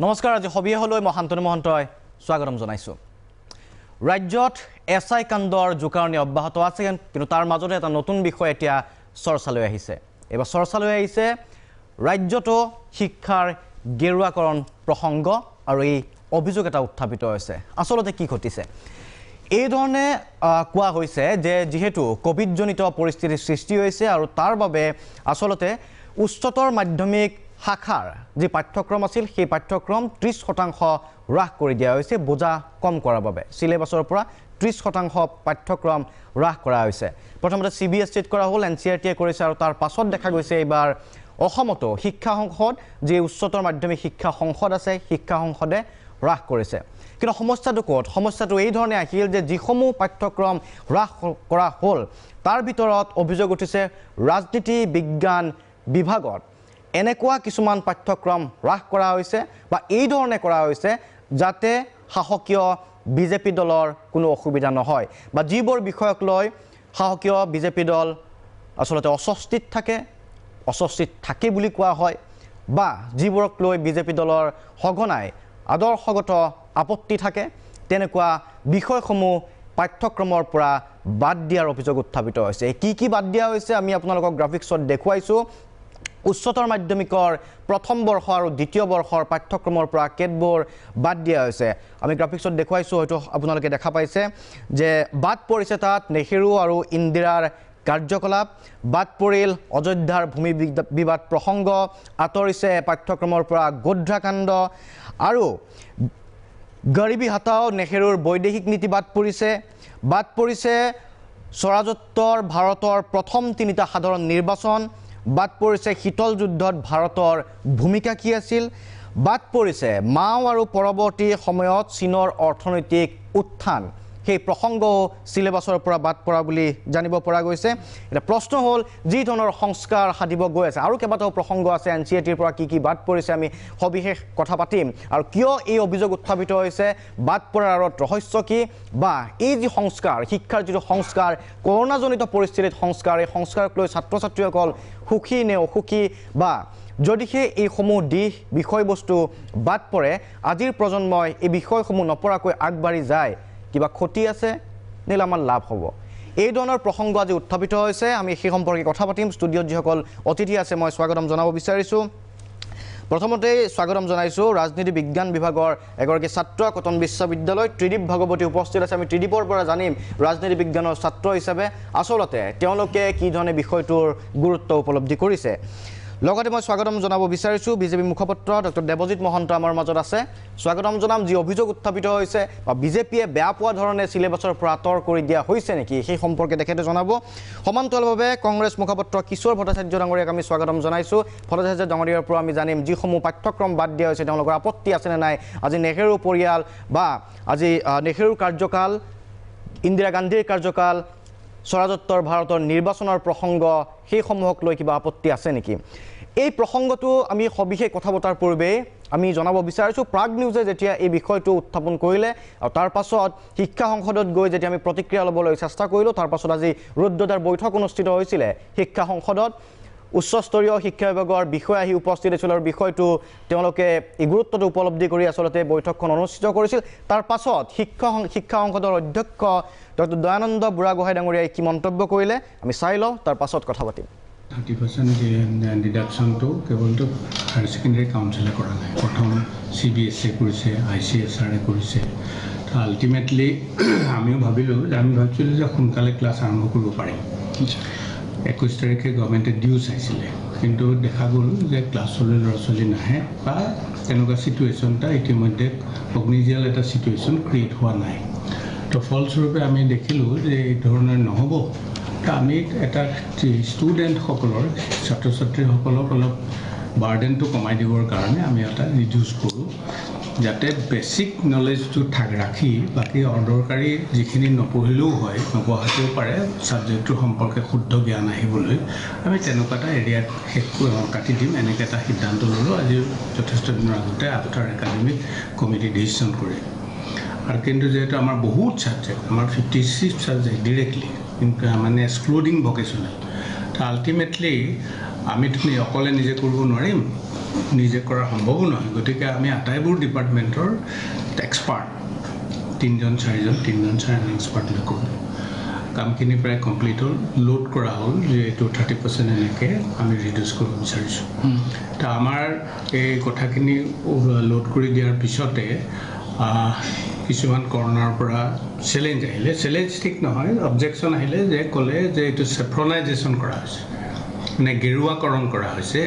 নমস্কাৰ আজি হবিহলৈ মহান্তনু মহন্তই স্বাগতম জনাইছো ৰাজ্যত এসআই কাণ্ডৰ জোকাৰণি অব্যাহত আছে কিন্তু তাৰ মাজতে এটা নতুন বিষয় এতিয়া চৰ্চালৈ আহিছে এবাৰ চৰ্চালৈ আহিছে ৰাজ্যটো শিক্ষাৰ গেৰুৱাকৰণ প্ৰসংগ আৰু এই অভিযোগ এটা উত্থাপিত হৈছে আসলতে কি ঘটিছে এই ধৰণে কোৱা হৈছে যে যেহেতু কোভিড জনিত পৰিস্থিতিৰ সৃষ্টি হৈছে আৰু তাৰ বাবে আসলতে উচ্চতৰ মাধ্যমিক শাখাৰ যে পাঠ্যক্ৰম আছিল সেই পাঠ্যক্ৰম 30% হ্ৰাস কৰি দিয়া হৈছে বোজা কম কৰাৰ বাবে সিলেবাছৰ পৰা 30% পাঠ্যক্ৰম হ্ৰাস কৰা হৈছে প্ৰথমতে সিবিএসইত কৰা হ'ল এনসিআৰটিয়ে কৰিছে আৰু তাৰ পাছত দেখা গৈছে এবাৰ অসমতো শিক্ষা সংসদ যে উচ্চতৰ মাধ্যমিক শিক্ষা সংসদ আছে শিক্ষা সংসদে হ্ৰাস কৰিছে কিন্তু সমস্যাটো ক'ত সমস্যাটো এই ধৰণে আহিল যে যিসমূহ পাঠ্যক্ৰম হ্ৰাস কৰা হ'ল তাৰ ভিতৰত অভিযোগ উঠিছে ৰাজনীতি বিজ্ঞান বিভাগত এনেকুৱা কিছুমান পাঠ্যক্ৰম হ্ৰাস কৰা হৈছে বা এই ধৰণে কৰা হৈছে যাতে শাসকীয় বিজেপি দলৰ কোনো অসুবিধা নহয় বা যিবোৰ বিষয়ক লৈ শাসকীয় বিজেপি দল আসলতে অস্বস্তিত থাকে বুলি কোৱা হয় বা যিবোৰক লৈ বিজেপি দলৰ সঘনাই আদৰ্শগত আপত্তি থাকে তেনেকুৱা বিষয়সমূহ পাঠ্যক্ৰমৰ পৰা বাদ দিয়াৰ অভিযোগ উত্থাপিত হৈছে কি বাদ দিয়া হৈছে আমি আপোনালোকক গ্ৰাফিক্সত দেখুৱাইছো উচ্চতৰ মাধ্যমিকৰ প্ৰথম বৰ্ষ আৰু দ্বিতীয় বৰ্ষৰ পাঠ্যক্ৰমৰ পৰা কেতবোৰ বাদ দিয়া হৈছে আমি গ্ৰাফিক্সত দেখুৱাইছো হয়তো আপোনালোকে দেখা পাইছে যে বাদ পৰিছে তাত নেহেৰু আৰু ইন্দিৰাৰ কাৰ্যকলাপ বাদ পৰিল অযোধ্যাৰ ভূমি বিবাদ প্ৰসংগ আতৰিছে পাঠ্যক্ৰমৰ পৰা গোধ্ৰাকাণ্ড আৰু গৰিবী হটাও নেহেৰুৰ বৈদেশিক নীতি বাদ পৰিছে স্বৰাজত্বৰ ভাৰতৰ প্ৰথম তিনিটা সাধাৰণ নিৰ্বাচন বাদ পৰিছে শীতল যুদ্ধত ভাৰতৰ ভূমিকা কি আছিল বাদ পৰিছে মাও আৰু পৰৱৰ্তী সময়ত চীনৰ অৰ্থনৈতিক উত্থান সেই প্ৰসংগ সিলেবাছৰ পৰা বাদ পৰা বুলি জানিব পৰা গৈছে এটা প্ৰশ্ন হ'ল যি ধৰণৰ সংস্কাৰ সাধিব গৈ আছে আৰু কেইবাটাও প্ৰসংগ আছে এনসিআৰটিৰ পৰা কি বাদ পৰিছে আমি সবিশেষ কথা পাতিম আৰু কিয় এই অভিযোগ উত্থাপিত হৈছে বাদ পৰাৰ আঁৰত ৰহস্য কি বা এই যি সংস্কাৰ শিক্ষাৰ যিটো সংস্কাৰ কৰোনাজনিত পৰিস্থিতিত সংস্কাৰ এই সংস্কাৰক লৈ ছাত্ৰ ছাত্ৰীসকল সুখী নে অসুখী বা যদিহে এইসমূহ বিষয়বস্তু বাদ পৰে আজিৰ প্ৰজন্মই এই বিষয়সমূহ নপৰাকৈ আগবাঢ়ি যায় কিবা ক্ষতি আছে নে আমাৰ লাভ হ'ব এই ধৰণৰ প্ৰসংগ আজি উত্থাপিত হৈছে আমি সেই সম্পৰ্কে কথা পাতিম ষ্টুডিঅ'ত যিসকল অতিথি আছে মই স্বাগতম জনাব বিচাৰিছোঁ প্ৰথমতে স্বাগতম জনাইছোঁ ৰাজনীতি বিজ্ঞান বিভাগৰ এগৰাকী ছাত্ৰ কটন বিশ্ববিদ্যালয় ত্ৰিদীপ ভাগৱতী উপস্থিত আছে আমি ত্ৰিদীপৰ পৰা জানিম ৰাজনীতি বিজ্ঞানৰ ছাত্ৰ হিচাপে আসলতে তেওঁলোকে কি ধৰণে বিষয়টোৰ গুৰুত্ব উপলব্ধি কৰিছে লগতে মই স্বাগতম জনাব বিচাৰিছোঁ বিজেপি মুখপাত্ৰ ডক্টৰ দেৱজিৎ মহন্ত আমাৰ মাজত আছে স্বাগতম জনাম যি অভিযোগ উত্থাপিত হৈছে বা বিজেপিয়ে বেয়া পোৱা ধৰণে সিলেবাছৰ পৰা আঁতৰ কৰি দিয়া হৈছে নেকি সেই সম্পৰ্কে তেখেতে জনাব সমান্তৰালভাৱে কংগ্ৰেছ মুখপাত্ৰ কিশোৰ ভট্টাচাৰ্য ডাঙৰীয়াক আমি স্বাগতম জনাইছোঁ ভট্টাচাৰ্য ডাঙৰীয়াৰ পৰা আমি জানিম যিসমূহ পাঠ্যক্ৰম বাদ দিয়া হৈছে তেওঁলোকৰ আপত্তি আছে নে নাই আজি নেহেৰু পৰিয়াল বা আজি নেহেৰুৰ কাৰ্যকাল ইন্দিৰা গান্ধীৰ কাৰ্যকাল স্বৰাজত্বৰ ভাৰতৰ নিৰ্বাচনৰ প্ৰসংগ সেইসমূহক লৈ কিবা আপত্তি আছে নেকি এই প্ৰসংগটো আমি সবিশেষ কথা পতাৰ পূৰ্বে আমি জনাব বিচাৰিছোঁ প্ৰাগ নিউজে যেতিয়া এই বিষয়টো উত্থাপন কৰিলে আৰু তাৰ পাছত শিক্ষা সংসদত গৈ যেতিয়া আমি প্ৰতিক্ৰিয়া ল'বলৈ চেষ্টা কৰিলোঁ তাৰ পাছত আজি ৰুদ্ৰদাৰ বৈঠক অনুষ্ঠিত হৈছিলে শিক্ষা সংসদত উচ্চস্তৰীয় শিক্ষা বিভাগৰ বিষয়া আহি উপস্থিত আছিল আৰু বিষয়টো তেওঁলোকে এই গুৰুত্বটো উপলব্ধি কৰি আসলতে বৈঠকখন অনুষ্ঠিত কৰিছিল তাৰ পাছত শিক্ষা সংসদৰ অধ্যক্ষ ডক্টৰ দয়ানন্দ বুঢ়াগোহাঁই ডাঙৰীয়াই কি মন্তব্য কৰিলে আমি চাই লওঁ তাৰ পাছত কথা পাতিম 30% ডিডাকশ্যনটো কেৱলতো হায়াৰ ছেকেণ্ডেৰী কাউন্সিলে কৰা নাই প্ৰথম CBSE কৰিছে ICSRে কৰিছে আল্টিমেটলি আমিও ভাবিছিলোঁ যে সোনকালে ক্লাছ আৰম্ভ কৰিব পাৰিম 21 তাৰিখে গভৰ্ণমেণ্টে ডিউ চাইছিলে কিন্তু দেখা গ'ল যে ক্লাছলৈ ল'ৰা ছোৱালী নাহে বা তেনেকুৱা ছিটুৱেশ্যন এটা ইতিমধ্যে কগনিজিয়েল এটা ছিটুৱেশ্যন ক্ৰিয়েট হোৱা নাই তো ফলস্বৰূপে আমি দেখিলোঁ যে এই ধৰণৰ নহ'ব আমি এটা ষ্টুডেণ্টসকলৰ ছাত্ৰ ছাত্ৰীসকলক অলপ বাৰ্ডেনটো কমাই দিবৰ কাৰণে আমি এটা ৰিডিউচ কৰোঁ যাতে বেছিক নলেজটো ৰাখি বাকী অদৰকাৰী যিখিনি নপঢ়িলেও হয় নপঢ়াতেও পাৰে ছাবজেক্টটোৰ সম্পৰ্কে শুদ্ধ জ্ঞান আহিবলৈ আমি তেনেকুৱা এটা এৰিয়াত কাটি দিম এনেকৈ এটা সিদ্ধান্ত ল'লোঁ আজি যথেষ্ট দিনৰ আগতে আফটাৰ একাডেমিক কমিটি ডিচিশ্যন কৰি আৰু কিন্তু যেহেতু আমাৰ বহুত ছাবজেক্ট আমাৰ 56 ছাবজেক্ট ডিৰেক্টলি কিন্তু মানে এক্সক্লুডিং ভকেশ্যনেল তো আল্টিমেটলি আমি তুমি অকলে নিজে কৰিব নোৱাৰিম নিজে কৰা সম্ভৱো নহয় গতিকে আমি আটাইবোৰ ডিপাৰ্টমেণ্টৰ এক্সপাৰ্ট 3জন 4জন এক্সপাৰ্ট লৈ কৰোঁ কামখিনি প্ৰায় কমপ্লিট হ'ল লোড কৰা হ'ল যে এইটো 30% এনেকৈ আমি ৰিডিউচ কৰিব বিচাৰিছোঁ তো আমাৰ এই কথাখিনি লোড কৰি দিয়াৰ পিছতে কিছুমান কৰ্ণাৰ পৰা চেলেঞ্জ আহিলে চেলেঞ্জ ঠিক নহয় অবজেকশ্যন আহিলে যে ক'লে যে এইটো চেফ্ৰনাইজেশ্যন কৰা হৈছে মানে গেৰুৱাকৰণ কৰা হৈছে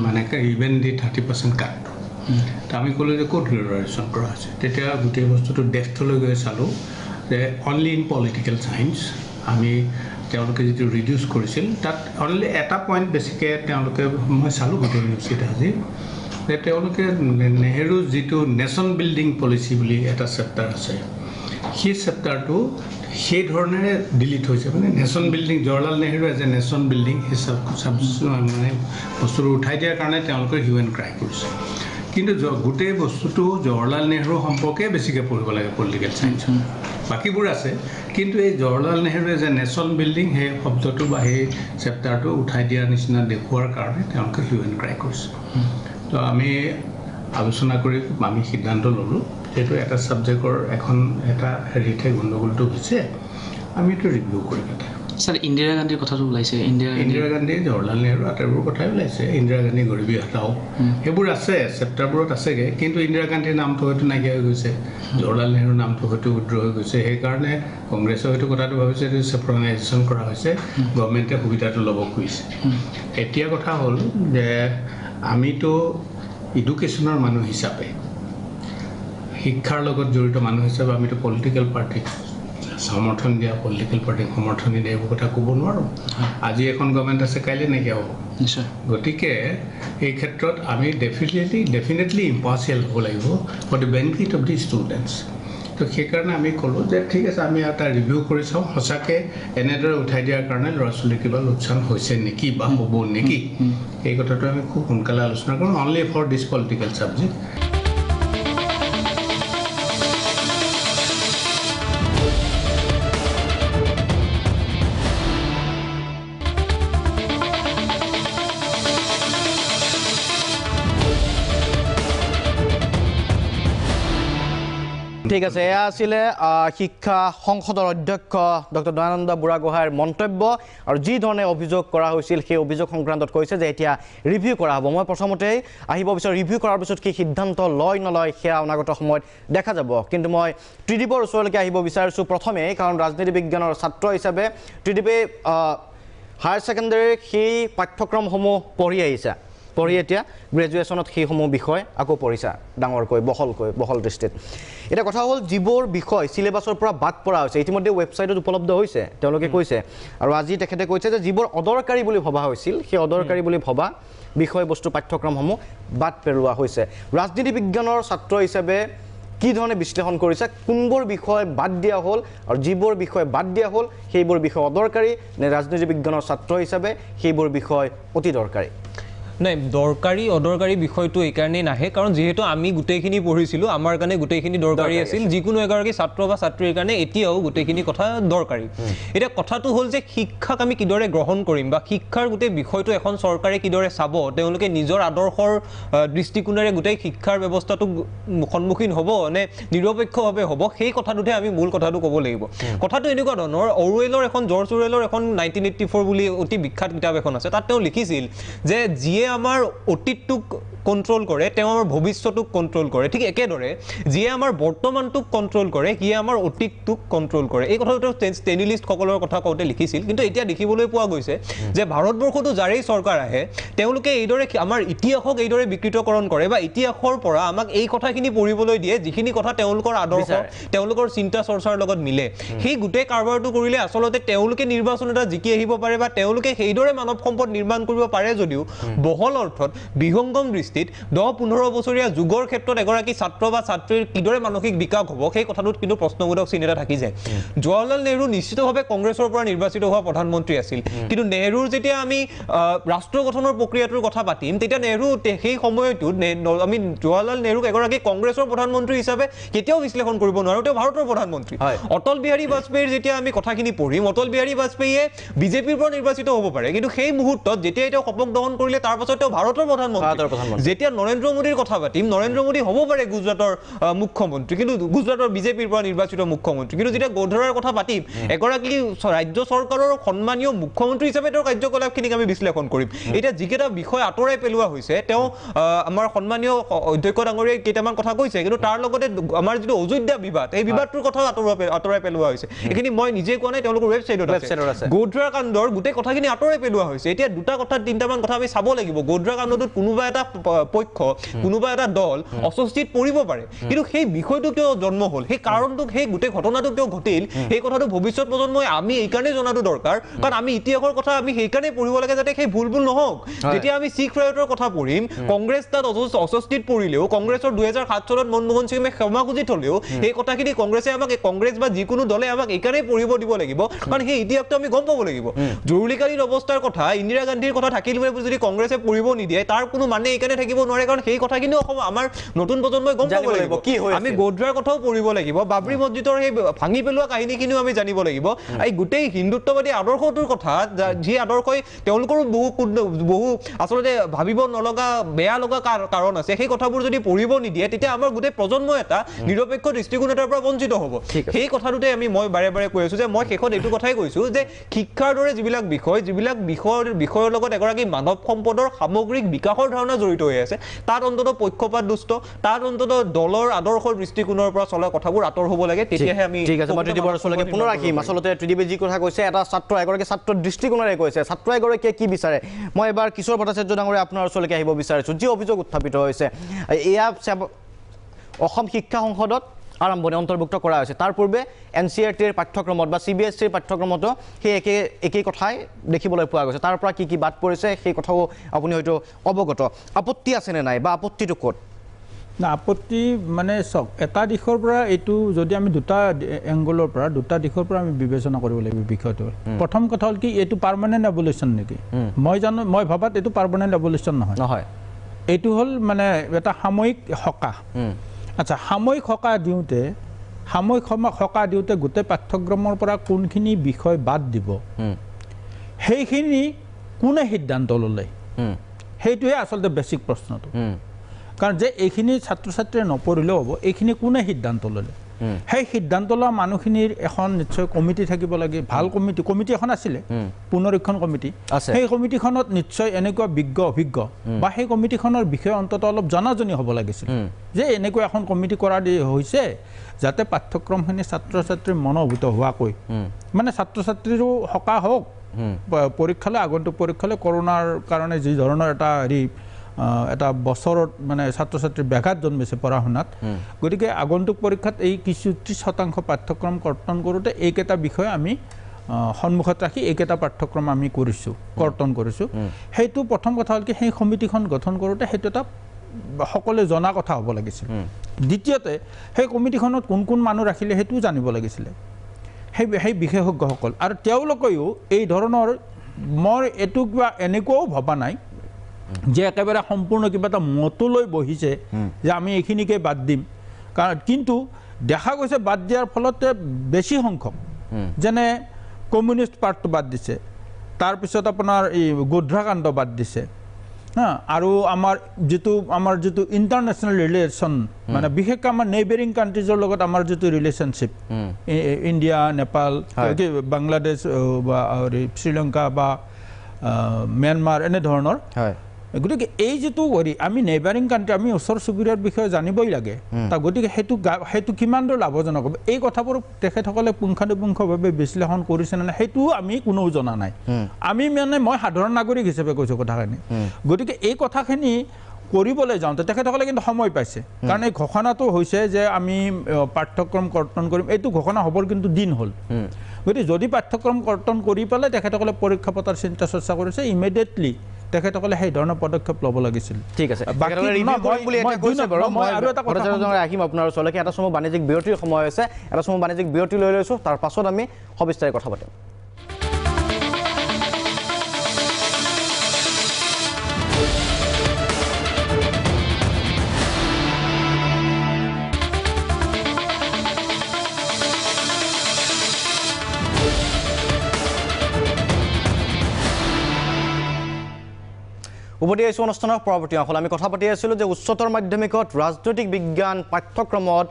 মানে ইভেন দি 30% কাট তো আমি ক'লোঁ যে ক'ত গেৰুৱাকৰণ কৰা হৈছে তেতিয়া গোটেই বস্তুটো ডেফথলৈ গৈ চালোঁ যে অনলি ইন পলিটিকেল চায়েন্স আমি তেওঁলোকে যিটো ৰিডিউচ কৰিছিল তাত অনলি এটা পইণ্ট বেছিকৈ তেওঁলোকে মই চালোঁ গোটেই ইউনিভাৰ্চিটি আজি যে তেওঁলোকে নেহেৰু যিটো নেশ্যন বিল্ডিং পলিচি বুলি এটা চেপ্টাৰ আছে সেই চেপ্টাৰটো সেই ধৰণেৰে ডিলিট হৈছে মানে nation building Jawaharlal Nehru as a nation building সেই মানে বস্তুটো উঠাই দিয়াৰ কাৰণে তেওঁলোকে হিউ এণ্ড ক্ৰাই কৰিছে কিন্তু গোটেই বস্তুটো জৱাহৰলাল নেহেৰু সম্পৰ্কে বেছিকৈ পঢ়িব লাগে পলিটিকেল চায়েন্সত বাকীবোৰ আছে কিন্তু এই Jawaharlal Nehru as a nation building সেই শব্দটো বা সেই চেপ্টাৰটো উঠাই দিয়াৰ নিচিনা দেখুওৱাৰ কাৰণে তেওঁলোকে হিউ এণ্ড ক্ৰাই কৰিছে তো আমি আলোচনা কৰি আমি সিদ্ধান্ত ল'লোঁ যিহেতু এটা ছাবজেক্টৰ এখন এটা হেৰিতহে গণ্ডগোলটো হৈছে আমি এইটো ৰিভিউ কৰিম এটা স্যাৰ ইন্দিৰা গান্ধীৰ কথাটো ওলাইছে ইন্দিৰা গান্ধী জৱাহৰলাল নেহেৰু আটাইবোৰ কথাই ওলাইছে ইন্দিৰা গান্ধী গৰিবী হটাও সেইবোৰ আছে চেপ্টাৰবোৰত আছেগৈ কিন্তু ইন্দিৰা গান্ধীৰ নামটো হয়তো নাইকিয়া হৈ গৈছে জৱাহৰলাল নেহেৰুৰ নামটো হয়তো উদ্ৰ হৈ গৈছে সেইকাৰণে কংগ্ৰেছে হয়তো কথাটো ভাবিছে যে চেফ্ৰনাইজেশ্যন কৰা হৈছে গভৰ্ণমেণ্টে সুবিধাটো ল'ব খুজিছে এতিয়া কথা হ'ল যে আমিতো এডুকেশ্যনৰ মানুহ হিচাপে শিক্ষাৰ লগত জড়িত মানুহ হিচাপে আমিতো পলিটিকেল পাৰ্টিক সমৰ্থন দিয়া পলিটিকেল পাৰ্টিক সমৰ্থন দিয়া এইবোৰ কথা ক'ব নোৱাৰোঁ আজি এখন গভৰ্ণমেণ্ট আছে কাইলৈ নাইকিয়া হ'ব নিশ্চয় গতিকে এই ক্ষেত্ৰত আমি ডেফিনেটলি ইম্পাৰ্চিয়েল হ'ব লাগিব for the benefit of the students তো সেইকাৰণে আমি ক'লোঁ যে ঠিক আছে আমি এটা ৰিভিউ কৰি চাওঁ সঁচাকৈ এনেদৰে উঠাই দিয়াৰ কাৰণে ল'ৰা ছোৱালীৰ কিবা লোকচান হৈছে নেকি বা হ'ব নেকি এই কথাটো আমি খুব সোনকালে আলোচনা কৰোঁ only for this political subject ঠিক আছে এয়া আছিলে শিক্ষা সংসদৰ অধ্যক্ষ ডক্টৰ দয়ানন্দ বুঢ়াগোহাঁইৰ মন্তব্য আৰু যি ধৰণে অভিযোগ কৰা হৈছিল সেই অভিযোগ সংক্ৰান্তত কৈছে যে এতিয়া ৰিভিউ কৰা হ'ব মই প্ৰথমতেই আহিব বিচাৰোঁ ৰিভিউ কৰাৰ পিছত কি সিদ্ধান্ত লয় নলয় সেয়া অনাগত সময়ত দেখা যাব কিন্তু মই ত্ৰিদীপৰ ওচৰলৈকে আহিব বিচাৰিছোঁ প্ৰথমেই কাৰণ ৰাজনীতি বিজ্ঞানৰ ছাত্ৰ হিচাপে ত্ৰিদীপে হায়াৰ ছেকেণ্ডেৰীৰ সেই পাঠ্যক্ৰমসমূহ পঢ়ি এতিয়া গ্ৰেজুৱেশ্যনত সেইসমূহ বিষয় আকৌ পঢ়িছা ডাঙৰকৈ বহল দৃষ্টিত এটা কথা হ'ল যিবোৰ বিষয় চিলেবাছৰ পৰা বাদ পৰা হৈছে ইতিমধ্যে ৱেবছাইটত উপলব্ধ হৈছে তেওঁলোকে কৈছে আৰু আজি তেখেতে কৈছে যে যিবোৰ অদৰকাৰী বুলি ভবা হৈছিল সেই অদৰকাৰী বুলি ভবা বিষয়বস্তু পাঠ্যক্ৰমসমূহ বাদ পেলোৱা হৈছে ৰাজনীতি বিজ্ঞানৰ ছাত্ৰ হিচাপে কি ধৰণে বিশ্লেষণ কৰিছে কোনবোৰ বিষয় বাদ দিয়া হ'ল আৰু যিবোৰ বিষয় বাদ দিয়া হ'ল সেইবোৰ বিষয় অদৰকাৰী নে ৰাজনীতি বিজ্ঞানৰ ছাত্ৰ হিচাপে সেইবোৰ বিষয় অতি দৰকাৰী নাই দৰকাৰী অদৰকাৰী বিষয়টো এইকাৰণেই নাহে কাৰণ যিহেতু আমি গোটেইখিনি পঢ়িছিলোঁ আমাৰ কাৰণে গোটেইখিনি দৰকাৰী আছিল যিকোনো এগৰাকী ছাত্ৰ বা ছাত্ৰীৰ কাৰণে এতিয়াও গোটেইখিনি কথা দৰকাৰী এতিয়া কথাটো হ'ল যে শিক্ষাক আমি কিদৰে গ্ৰহণ কৰিম বা শিক্ষাৰ গোটেই বিষয়টো এখন চৰকাৰে কিদৰে চাব তেওঁলোকে নিজৰ আদৰ্শৰ দৃষ্টিকোণেৰে গোটেই শিক্ষাৰ ব্যৱস্থাটোক সন্মুখীন হ'ব নে নিৰপেক্ষভাৱে হ'ব সেই কথাটোতে আমি মূল কথাটো ক'ব লাগিব কথাটো এনেকুৱা ধৰণৰ জৰ্জ অৰুৱেলৰ এখন 1984 বুলি অতি বিখ্যাত কিতাপ এখন আছে তাত তেওঁ লিখিছিল যে যিয়ে আমাৰ অতীতটোক কন্ট্ৰোল কৰে তেওঁ আমাৰ ভৱিষ্যতক কন্ট্ৰোল কৰে ঠিক একেদৰে যিয়ে আমাৰ বৰ্তমানটোক কন্ট্ৰোল কৰে কিয়ে আমাৰ অতীতটোক কন্ট্ৰোল কৰে এই কথাটো টেনিলিষ্ট সকলৰ কথা কওঁতে লিখিছিল কিন্তু এতিয়া দেখিবলৈ পোৱা গৈছে যে ভাৰতবৰ্ষতো যাৰেই চৰকাৰ আহে তেওঁলোকে এইদৰে আমাৰ ইতিহাসক এইদৰে বিকৃতকৰণ কৰে বা ইতিহাসৰ পৰা আমাক এই কথাখিনি পঢ়িবলৈ দিয়ে যিখিনি কথা তেওঁলোকৰ আদৰ্শ তেওঁলোকৰ চিন্তা চৰ্চাৰ লগত মিলে সেই গোটেই কাৰবাৰটো কৰিলে আচলতে তেওঁলোকে নিৰ্বাচন এটা জিকি আহিব পাৰে বা তেওঁলোকে সেইদৰে মানৱ সম্পদ নিৰ্মাণ কৰিব পাৰে যদিও বহল অৰ্থত বিহংগম দৃষ্টিত 10-15 বছৰীয়া যুগৰ ক্ষেত্ৰত এগৰাকী ছাত্ৰ বা ছাত্ৰীৰ কিদৰে মানসিক বিকাশ হ'ব সেই কথাটোত কিন্তু প্ৰশ্নবোধক চিন এটা থাকি যায় জৱাহৰলাল নেহৰু নিশ্চিতভাৱে কংগ্ৰেছৰ পৰা নিৰ্বাচিত হোৱা প্ৰধানমন্ত্ৰী আছিল কিন্তু নেহৰুৰ যেতিয়া আমি ৰাষ্ট্ৰ গঠনৰ প্ৰক্ৰিয়াটোৰ কথা পাতিম তেতিয়া নেহৰু সেই সময়টোত আমি জৱাহৰলাল নেহৰুক এগৰাকী কংগ্ৰেছৰ প্ৰধানমন্ত্ৰী হিচাপে কেতিয়াও বিশ্লেষণ কৰিব নোৱাৰোঁ তেওঁ ভাৰতৰ প্ৰধানমন্ত্ৰী অটল বিহাৰী বাজপেয়ীৰ যেতিয়া আমি কথাখিনি পঢ়িম অটল বিহাৰী বাজপেয়ীয়ে বিজেপিৰ পৰা নিৰ্বাচিত হ'ব পাৰে কিন্তু সেই মুহূৰ্তত যেতিয়া তেওঁ শপত গ্ৰহণ কৰিলে তাৰ পাছত তেওঁ ভাৰতৰ প্ৰধানমন্ত্ৰী যেতিয়া নৰেন্দ্ৰ মোদীৰ কথা পাতিম নৰেন্দ্ৰ মোদী হ'ব পাৰে গুজৰাটৰ মুখ্যমন্ত্ৰী কিন্তু গুজৰাটৰ বিজেপিৰ পৰা নিৰ্বাচিত মুখ্যমন্ত্ৰী কিন্তু যেতিয়া গোধৰাৰ কথা পাতিম এগৰাকী ৰাজ্য চৰকাৰৰ সন্মানীয় মুখ্যমন্ত্ৰী হিচাপে তেওঁৰ কাৰ্যকলাপখিনিক আমি বিশ্লেষণ কৰিম এতিয়া যিকেইটা বিষয় আঁতৰাই পেলোৱা হৈছে তেওঁ আমাৰ সন্মানীয় অধ্যক্ষ ডাঙৰীয়াই কেইটামান কথা কৈছে কিন্তু তাৰ লগতে আমাৰ যিটো অযোধ্যা বিবাদ এই বিবাদটোৰ কথাও আঁতৰাই পেলোৱা হৈছে এইখিনি মই নিজে কোৱা নাই তেওঁলোকৰ ৱেবছাইটত আছে গোধৰা কাণ্ডৰ গোটেই কথাখিনি আঁতৰাই পেলোৱা হৈছে এতিয়া দুটা কথা তিনিটামান কথা আমি চাব লাগিব গোধৰা কাণ্ডটোত কোনোবা এটা পক্ষ কোনোবা এটা দল অস্বস্তিত পৰিব পাৰে কিন্তু সেই বিষয়টো কিয় জন্ম হ'ল সেই কাৰণটো সেই গোটেই ঘটনাটো কিয় ঘটিল সেই কথাটো ভৱিষ্যত প্ৰজন্মই আমি এইকাৰণে জনাটো দৰকাৰ কাৰণ আমি ইতিহাসৰ কথা আমি সেইকাৰণে পঢ়িব লাগে যাতে সেই ভুল নহওক যেতিয়া আমি শিখ ৰায়টৰ কথা পঢ়িম কংগ্ৰেছ তাত অস্বস্তিত পৰিলেও কংগ্ৰেছৰ 2007 চনত মনমোহন সিঙে ক্ষমা খুজি থলেও সেই কথাখিনি কংগ্ৰেছে আমাক কংগ্ৰেছ বা যিকোনো দলে আমাক এইকাৰণে পঢ়িব দিব লাগিব কাৰণ সেই ইতিহাসটো আমি গম পাব লাগিব জৰুৰীকালীন অৱস্থাৰ কথা ইন্দিৰা গান্ধীৰ কথা থাকিল যদি কংগ্ৰেছে পঢ়িব নিদিয়ে তাৰ কোনো মানে এইকাৰণে থাকিব নোৱাৰে কাৰণ সেই কথাখিনিও আমাৰ নতুন প্ৰজন্মই গম পাব লাগিব আমি গোধৰাৰ কথাও পঢ়িব লাগিব বাবৰি মছজিদৰ সেই ভাঙি পেলোৱা কাহিনীখিনিও আমি জানিব লাগিব এই গোটেই হিন্দুত্ববাদী আদৰ্শটোৰ কথা যি আদৰ্শই তেওঁলোকৰো বহু আচলতে ভাবিব নলগা বেয়া লগা কাৰণ আছে সেই কথাবোৰ যদি পঢ়িব নিদিয়ে তেতিয়া আমাৰ গোটেই প্ৰজন্ম এটা নিৰপেক্ষ দৃষ্টিকোণ এটাৰ পৰা বঞ্চিত হ'ব সেই কথাটোতে মই বাৰে বাৰে কৈ আছো যে মই শেষত এইটো কথাই কৈছো যে শিক্ষাৰ দৰে যিবিলাক বিষয়ৰ লগত এগৰাকী মানৱ সম্পদৰ সামগ্ৰিক বিকাশৰ ধাৰণা জড়িত হৈ আছে তাত অন্তত পক্ষপাত দুষ্ট তাত অন্তত দলৰ আদৰ্শৰ দৃষ্টিকোণৰ পৰা চলা কথাবোৰ আঁতৰ হ'ব লাগে তেতিয়াহে আমি ঠিক আছে মই ত্ৰিদীপ বৰদলৈকে পুনৰ ৰাখিম আচলতে ত্ৰিদীপে যি কথা কৈছে এটা এগৰাকী ছাত্ৰৰ দৃষ্টিকোণেৰে কৈছে ছাত্ৰ এগৰাকীয়ে কি বিচাৰে মই এবাৰ কিশোৰ ভট্টাচাৰ্য ডাঙৰীয়া আপোনাৰ ওচৰলৈকে আহিব বিচাৰিছোঁ যি অভিযোগ উত্থাপিত হৈছে এয়া অসম শিক্ষা সংসদত আৰম্ভণি অন্তৰ্ভুক্ত কৰা হৈছে তাৰ পূৰ্বে NCERTৰ পাঠ্যক্ৰমত বা CBSEৰ পাঠ্যক্ৰমতো সেই একেই কথাই দেখিবলৈ পোৱা গৈছে তাৰ পৰা কি বাদ পৰিছে সেই কথাও আপুনি হয়তো অৱগত আপত্তি আছেনে নাই বা আপত্তিটো ক'ত না আপত্তি মানে চাওক এটা দিশৰ পৰা এইটো যদি আমি দুটা এংগলৰ পৰা দুটা দিশৰ পৰা আমি বিবেচনা কৰিব লাগিব বিষয়টো প্ৰথম কথা হ'ল কি এইটো পাৰ্মানেণ্ট এভলিউশ্যন নেকি মই ভাবাত এইটো পাৰ্মানেণ্ট এভলিউশ্যন নহয় এইটো হ'ল মানে এটা সাময়িক সকাহ আচ্ছা সাময়িক সকাহ দিওঁতে গোটেই পাঠ্যক্ৰমৰ পৰা কোনখিনি বিষয় বাদ দিব সেইখিনি কোনে সিদ্ধান্ত ল'লে সেইটোহে আচলতে বেছিক প্ৰশ্নটো কাৰণ যে এইখিনি ছাত্ৰ ছাত্ৰীয়ে নপঢ়িলেও হ'ব এইখিনি কোনে সিদ্ধান্ত ল'লে সেই সিদ্ধান্ত লোৱা মানুহখিনিৰ এখন নিশ্চয় কমিটি থাকিব লাগে ভাল কমিটি এখন আছিলে পুনৰীক্ষণ কমিটি সেই কমিটিখনত নিশ্চয় এনেকুৱা অভিজ্ঞ বা সেই কমিটিখনৰ বিষয়ে অন্তত অলপ জনাজনি হ'ব লাগিছিল যে এনেকুৱা এখন কমিটি কৰা হৈছে যাতে পাঠ্যক্ৰমখিনি ছাত্ৰ ছাত্ৰীৰ মনোভূত হোৱাকৈ মানে ছাত্ৰ ছাত্ৰীৰো সকাহ হওক আগন্তুক পৰীক্ষালৈ কৰোণাৰ কাৰণে যি ধৰণৰ এটা বছৰত মানে ছাত্ৰ ছাত্ৰীৰ ব্যাঘাত জন্মিছে পঢ়া শুনাত গতিকে আগন্তুক পৰীক্ষাত এই কিছু 30% পাঠ্যক্ৰম কৰ্তন কৰোঁতে এইকেইটা বিষয় আমি সন্মুখত ৰাখি এইকেইটা পাঠ্যক্ৰম আমি কৰ্তন কৰিছোঁ সেইটো প্ৰথম কথা হ'ল কি সেই সমিতিখন গঠন কৰোঁতে সেইটো এটা সকলোৱে জনা কথা হ'ব লাগিছিল দ্বিতীয়তে সেই কমিটিখনত কোন মানুহ ৰাখিলে সেইটোও জানিব লাগিছিলে সেই বিশেষজ্ঞসকল আৰু তেওঁলোকেও এই ধৰণৰ মই এইটো কিবা এনেকুৱাও ভবা নাই যে একেবাৰে সম্পূৰ্ণ কিবা এটা মতো লৈ বহিছে যে আমি এইখিনিকে বাদ দিম কিন্তু দেখা গৈছে বাদ দিয়াৰ ফলতে বেছি সংখ্যক যেনে কমিউনিষ্ট পাৰ্টটো বাদ দিছে তাৰপিছত আপোনাৰ এই গোধৰাকাণ্ড বাদ দিছে আৰু আমাৰ যিটো ইণ্টাৰনেশ্যনেল ৰিলেশ্যন মানে বিশেষকৈ আমাৰ নেইবাৰিং কাণ্ট্ৰিজৰ লগত আমাৰ যিটো ৰিলেশ্যনশ্বিপ ইণ্ডিয়া নেপাল বাংলাদেশ বা শ্ৰীলংকা বা ম্যানমাৰ এনেধৰণৰ গতিকে এই যিটো আমি নেইবাৰিং কাণ্ট্ৰি আমি ওচৰ চুবুৰীয়াৰ বিষয়ে জানিবই লাগে গতিকে সেইটো কিমান দূৰ লাভজনক হ'ব এই কথাবোৰ তেখেতসকলে পুংখানুপুংখভাৱে বিশ্লেষণ কৰিছে নে সেইটোও আমি কোনেও জনা নাই আমি মই সাধাৰণ নাগৰিক হিচাপে কৈছোঁ কথাখিনি গতিকে এই কথাখিনি কৰিবলৈ যাওঁতে তেখেতসকলে কিন্তু সময় পাইছে কাৰণ এই ঘোষণাটো হৈছে যে আমি পাঠ্যক্ৰম কৰ্তন কৰিম এইটো ঘোষণা হ'বৰ কিন্তু দিন হ'ল গতিকে যদি পাঠ্যক্ৰম কৰ্তন কৰি পেলাই তেখেতসকলে পৰীক্ষা পতাৰ চিন্তা চৰ্চা কৰিছে ইমিডিয়েটলি তেখেতসকলে সেই ধৰণৰ পদক্ষেপ ল'ব লাগিছিল ঠিক আছে আহিম আপোনাৰ ওচৰলৈকে এটা সময় বাণিজ্যিক বিৰতিৰ সময় হৈছে এটা সময় বাণিজ্যিক বিৰতি লৈ লৈছোঁ তাৰ পাছত আমি সবিস্তাৰে কথা পাতিম উভতি আহিছোঁ অনুষ্ঠানৰ পৰৱৰ্তী অংশত আমি কথা পাতি আছিলোঁ যে উচ্চতৰ মাধ্যমিকত ৰাজনৈতিক বিজ্ঞান পাঠ্যক্ৰমত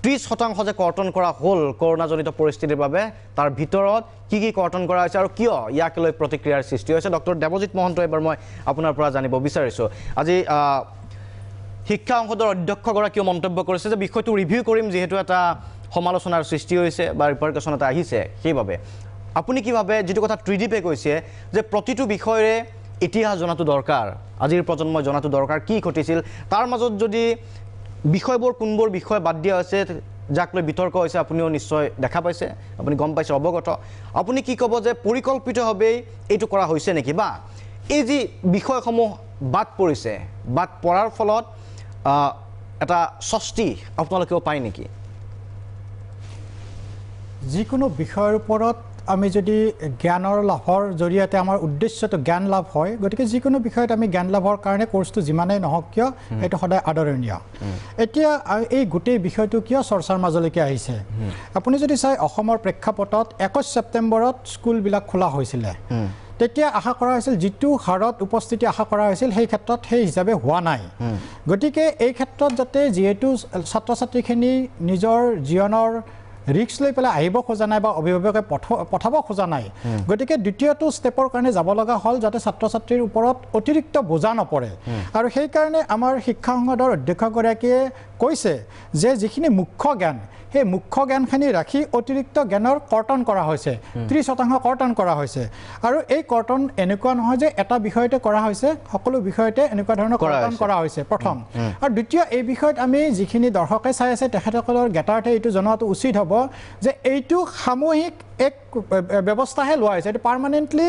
30% যে কৰ্তন কৰা হ'ল কৰোণাজনিত পৰিস্থিতিৰ বাবে তাৰ ভিতৰত কি কৰ্তন কৰা হৈছে আৰু কিয় ইয়াক লৈ প্ৰতিক্ৰিয়াৰ সৃষ্টি হৈছে ডক্টৰ দেৱজিৎ মহন্ত এবাৰ মই আপোনাৰ পৰা জানিব বিচাৰিছোঁ আজি শিক্ষা সংসদৰ অধ্যক্ষগৰাকীয়েও মন্তব্য কৰিছে যে বিষয়টো ৰিভিউ কৰিম যিহেতু এটা সমালোচনাৰ সৃষ্টি হৈছে বা ৰিপাৰ্কেশ্যন এটা আহিছে সেইবাবে আপুনি কি ভাবে যেটো কথা ত্ৰিদীপে কৈছে যে প্ৰতিটো বিষয়ৰে ইতিহাস জনাটো দৰকাৰ আজিৰ প্ৰজন্মই জনাটো দৰকাৰ কি ঘটিছিল তাৰ মাজত যদি বিষয়বোৰ কোনবোৰ বিষয় বাদ দিয়া হৈছে যাক লৈ বিতৰ্ক হৈছে আপুনিও নিশ্চয় দেখা পাইছে আপুনি গম পাইছে অৱগত আপুনি কি ক'ব যে পৰিকল্পিতভাৱে এইটো কৰা হৈছে নেকি বা এই যি বিষয়সমূহ বাদ পৰিছে বাদ পৰাৰ ফলত এটা স্বস্তি আপোনালোকেও পায় নেকি যিকোনো বিষয়ৰ ওপৰত আমি যদি জ্ঞানৰ লাভৰ জৰিয়তে আমাৰ উদ্দেশ্যটো জ্ঞান লাভ হয় গতিকে যিকোনো বিষয়ত আমি জ্ঞান লাভৰ কাৰণে কোৰ্সটো যিমানেই নহওক কিয় এটা সদায় আদৰণীয় এতিয়া এই গোটেই বিষয়টো কিয় চৰ্চাৰ মাজলৈকে আহিছে আপুনি যদি চাই অসমৰ প্ৰেক্ষাপটত 21 ছেপ্টেম্বৰত স্কুলবিলাক খোলা হৈছিল তেতিয়া আশা কৰা হৈছিল যিটো হাৰত উপস্থিতি আশা কৰা হৈছিল সেই ক্ষেত্ৰত সেই হিচাপে হোৱা নাই গতিকে এই ক্ষেত্ৰত যাতে যেহেতু ছাত্ৰ ছাত্ৰীখিনি নিজৰ জীৱনৰ ৰিক্স লৈ পেলাই আহিব খোজা নাই বা অভিভাৱকে পঠাব খোজা নাই গতিকে দ্বিতীয়টো ষ্টেপৰ কাৰণে যাব লগা হ'ল যাতে ছাত্ৰ ছাত্ৰীৰ ওপৰত অতিৰিক্ত বোজা নপৰে আৰু সেই কাৰণে আমাৰ শিক্ষা সংসদৰ অধ্যক্ষগৰাকীয়ে কৈছে যে যিখিনি মুখ্য জ্ঞান সেই মুখ্য জ্ঞানখিনি ৰাখি অতিৰিক্ত জ্ঞানৰ কৰ্তন কৰা হৈছে 30% কৰ্তন কৰা হৈছে আৰু এই কৰ্তন এনেকুৱা নহয় যে এটা বিষয়তে কৰা হৈছে সকলো বিষয়তে এনেকুৱা ধৰণৰ কৰ্তন কৰা হৈছে প্ৰথম আৰু দ্বিতীয় এই বিষয়ত আমি যিখিনি দৰ্শকে চাই আছে তেখেতসকলৰ জ্ঞাতাৰ্থে এইটো জনোৱাটো উচিত হ'ব যে এইটো সামূহিক এক ব্যৱস্থাহে লোৱা হৈছে এইটো পাৰ্মানেণ্টলি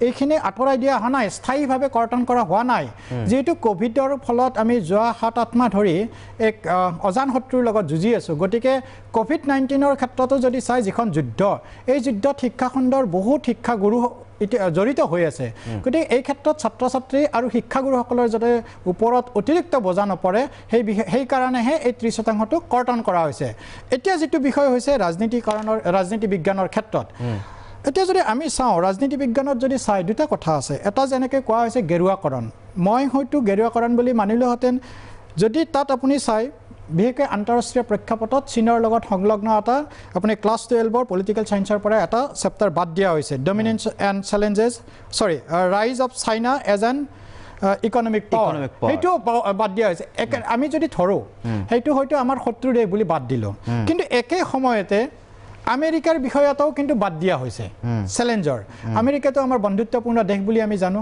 এইখিনি আঁতৰাই দিয়া হোৱা নাই স্থায়ীভাৱে কৰ্তন কৰা হোৱা নাই যিহেতু কোভিডৰ ফলত আমি যোৱা 7-8 মাহ ধৰি এক অজান শত্ৰুৰ লগত যুঁজি আছোঁ গতিকে কোভিড-19ৰ ক্ষেত্ৰতো যদি চাই যিখন যুদ্ধ এই যুদ্ধত শিক্ষাখণ্ডৰ বহুত শিক্ষাগুৰু জড়িত হৈ আছে গতিকে এই ক্ষেত্ৰত ছাত্ৰ ছাত্ৰী আৰু শিক্ষাগুৰুসকলৰ যাতে ওপৰত অতিৰিক্ত বোজা নপৰে সেই কাৰণেহে এই 30%টো কৰ্তন কৰা হৈছে এতিয়া যিটো বিষয় হৈছে ৰাজনীতি বিজ্ঞানৰ ক্ষেত্ৰত এতিয়া যদি আমি চাওঁ ৰাজনীতি বিজ্ঞানত যদি চাই দুটা কথা আছে এটা যেনেকৈ কোৱা হৈছে গেৰুৱাকৰণ মই হয়তো গেৰুৱাকৰণ বুলি মানিলোহেঁতেন যদি তাত আপুনি চাই বিশেষকৈ আন্তঃৰাষ্ট্ৰীয় প্ৰেক্ষাপটত চীনৰ লগত সংলগ্ন এটা আপুনি ক্লাছ 12ৰ পলিটিকেল সায়েন্সৰ পৰা এটা চেপ্টাৰ বাদ দিয়া হৈছে dominance and challenges rise of China as an economic power সেইটো বাদ দিয়া হৈছে আমি যদি ধৰোঁ সেইটো হয়তো আমাৰ শত্ৰু দেশ বুলি বাদ দিলোঁ কিন্তু একে সময়তে আমেৰিকাৰ বিষয় এটাও কিন্তু বাদ দিয়া হৈছে চেলেঞ্জৰ আমেৰিকাটো আমাৰ বন্ধুত্বপূৰ্ণ দেশ বুলি আমি জানো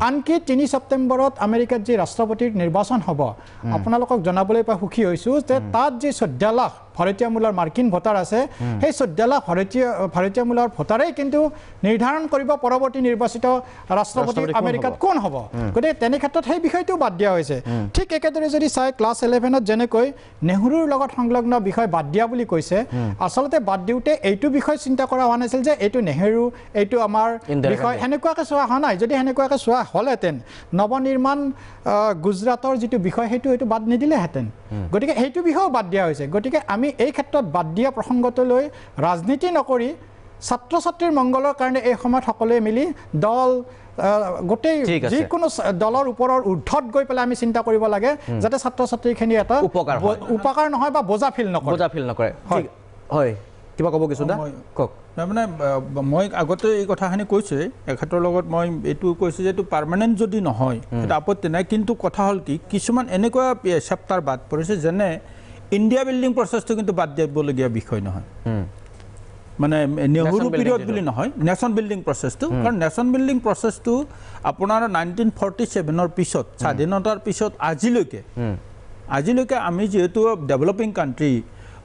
আনকি 3 ছেপ্টেম্বৰত আমেৰিকাত যি ৰাষ্ট্ৰপতিৰ নিৰ্বাচন হ'ব আপোনালোকক জনাবলৈ পাই সুখী হৈছোঁ যে তাত যি 14 লাখ ভাৰতীয় মূলৰ মাৰ্কিন ভোটাৰ আছে সেই 14 লাখ ভাৰতীয় মূলৰ ভোটাৰেই কিন্তু নিৰ্ধাৰণ কৰিব পৰৱৰ্তী নিৰ্বাচিত ৰাষ্ট্ৰপতি আমেৰিকাত কোন হ'ব গতিকে তেনে ক্ষেত্ৰত সেই বিষয়টো বাদ দিয়া হৈছে ঠিক একেদৰে যদি চাই ক্লাছ 11ত যেনেকৈ নেহৰুৰ লগত সংলগ্ন বিষয় বাদ দিয়া বুলি কৈছে আচলতে বাদ দিওঁতে এইটো বিষয় চিন্তা কৰা হোৱা নাছিল যে এইটো নেহৰু এইটো আমাৰ বিষয় সেনেকুৱাকৈ চোৱা হোৱা নাই যদি সেনেকুৱাকৈ চোৱা হ'লহেঁতেন নৱনিৰ্মাণ গুজৰাটৰ যিটো বিষয় সেইটো বাদ নিদিলেহেঁতেন গতিকে সেইটো বিষয়েও বাদ দিয়া হৈছে গতিকে আমি এই ক্ষেত্ৰত বাদ দিয়া প্ৰসংগটো লৈ ৰাজনীতি নকৰি ছাত্ৰ ছাত্ৰীৰ মংগলৰ কাৰণে এই সময়ত সকলোৱে মিলি দল গোটেই যিকোনো দলৰ ওপৰৰ ঊৰ্ধত গৈ পেলাই আমি চিন্তা কৰিব লাগে যাতে ছাত্ৰ ছাত্ৰীখিনি এটা উপকাৰ নহয় বা বোজা ফিল নকৰে হয় কিবা ক'ব কিছু কওক মানে মই আগতে এই কথাখিনি কৈছোঁ এখেতৰ লগত মই এইটো কৈছোঁ যে এইটো পাৰ্মানেণ্ট যদি নহয় সেইটো আপত্তি নাই কিন্তু কথা হ'ল কি কিছুমান এনেকুৱা চেপ্টাৰ বাদ পৰিছে যেনে ইণ্ডিয়া বিল্ডিং প্ৰচেছটো কিন্তু বাদ দিবলগীয়া বিষয় নহয় মানে নেহৰু পিৰিয়ড বুলি নহয় নেশ্যন বিল্ডিং প্ৰচেছটো কাৰণ নেশ্যন বিল্ডিং প্ৰচেছটো আপোনাৰ 1947ৰ পিছত স্বাধীনতাৰ পিছত আজিলৈকে আমি যিহেতু ডেভেলপিং কাণ্ট্ৰি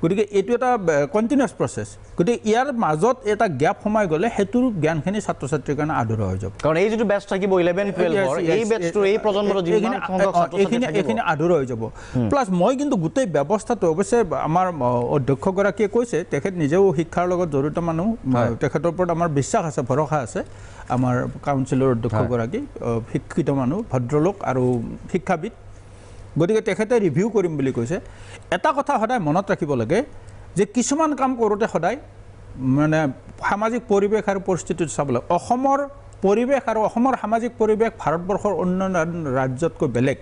গতিকে এইটো এটা কণ্টিনিউৱাছ প্ৰচেছ গতিকে ইয়াৰ মাজত এটা গেপ সোমাই গ'লে সেইটোৰ জ্ঞানখিনি ছাত্ৰ ছাত্ৰীৰ কাৰণে আধৰুৱা হৈ যাব কাৰণ এই যিটো বেচ থাকিব 11-12 এই বেচটো এই প্ৰজন্মৰ এইখিনি আধৰুৱা হৈ যাব প্লাছ মই কিন্তু গোটেই ব্যৱস্থাটো অৱশ্যে আমাৰ অধ্যক্ষগৰাকীয়ে কৈছে তেখেত নিজেও শিক্ষাৰ লগত জড়িত মানুহ তেখেতৰ ওপৰত আমাৰ বিশ্বাস আছে ভৰসা আছে আমাৰ কাউন্সিলৰ অধ্যক্ষগৰাকী শিক্ষিত মানুহ ভদ্ৰলোক আৰু শিক্ষাবিদ গতিকে তেখেতে ৰিভিউ কৰিম বুলি কৈছে এটা কথা সদায় মনত ৰাখিব লাগে যে কিছুমান কাম কৰোঁতে সদায় মানে সামাজিক পৰিৱেশ আৰু পৰিস্থিতিটো চাব লাগে অসমৰ পৰিৱেশ আৰু অসমৰ সামাজিক পৰিৱেশ ভাৰতবৰ্ষৰ অন্য ৰাজ্যতকৈ বেলেগ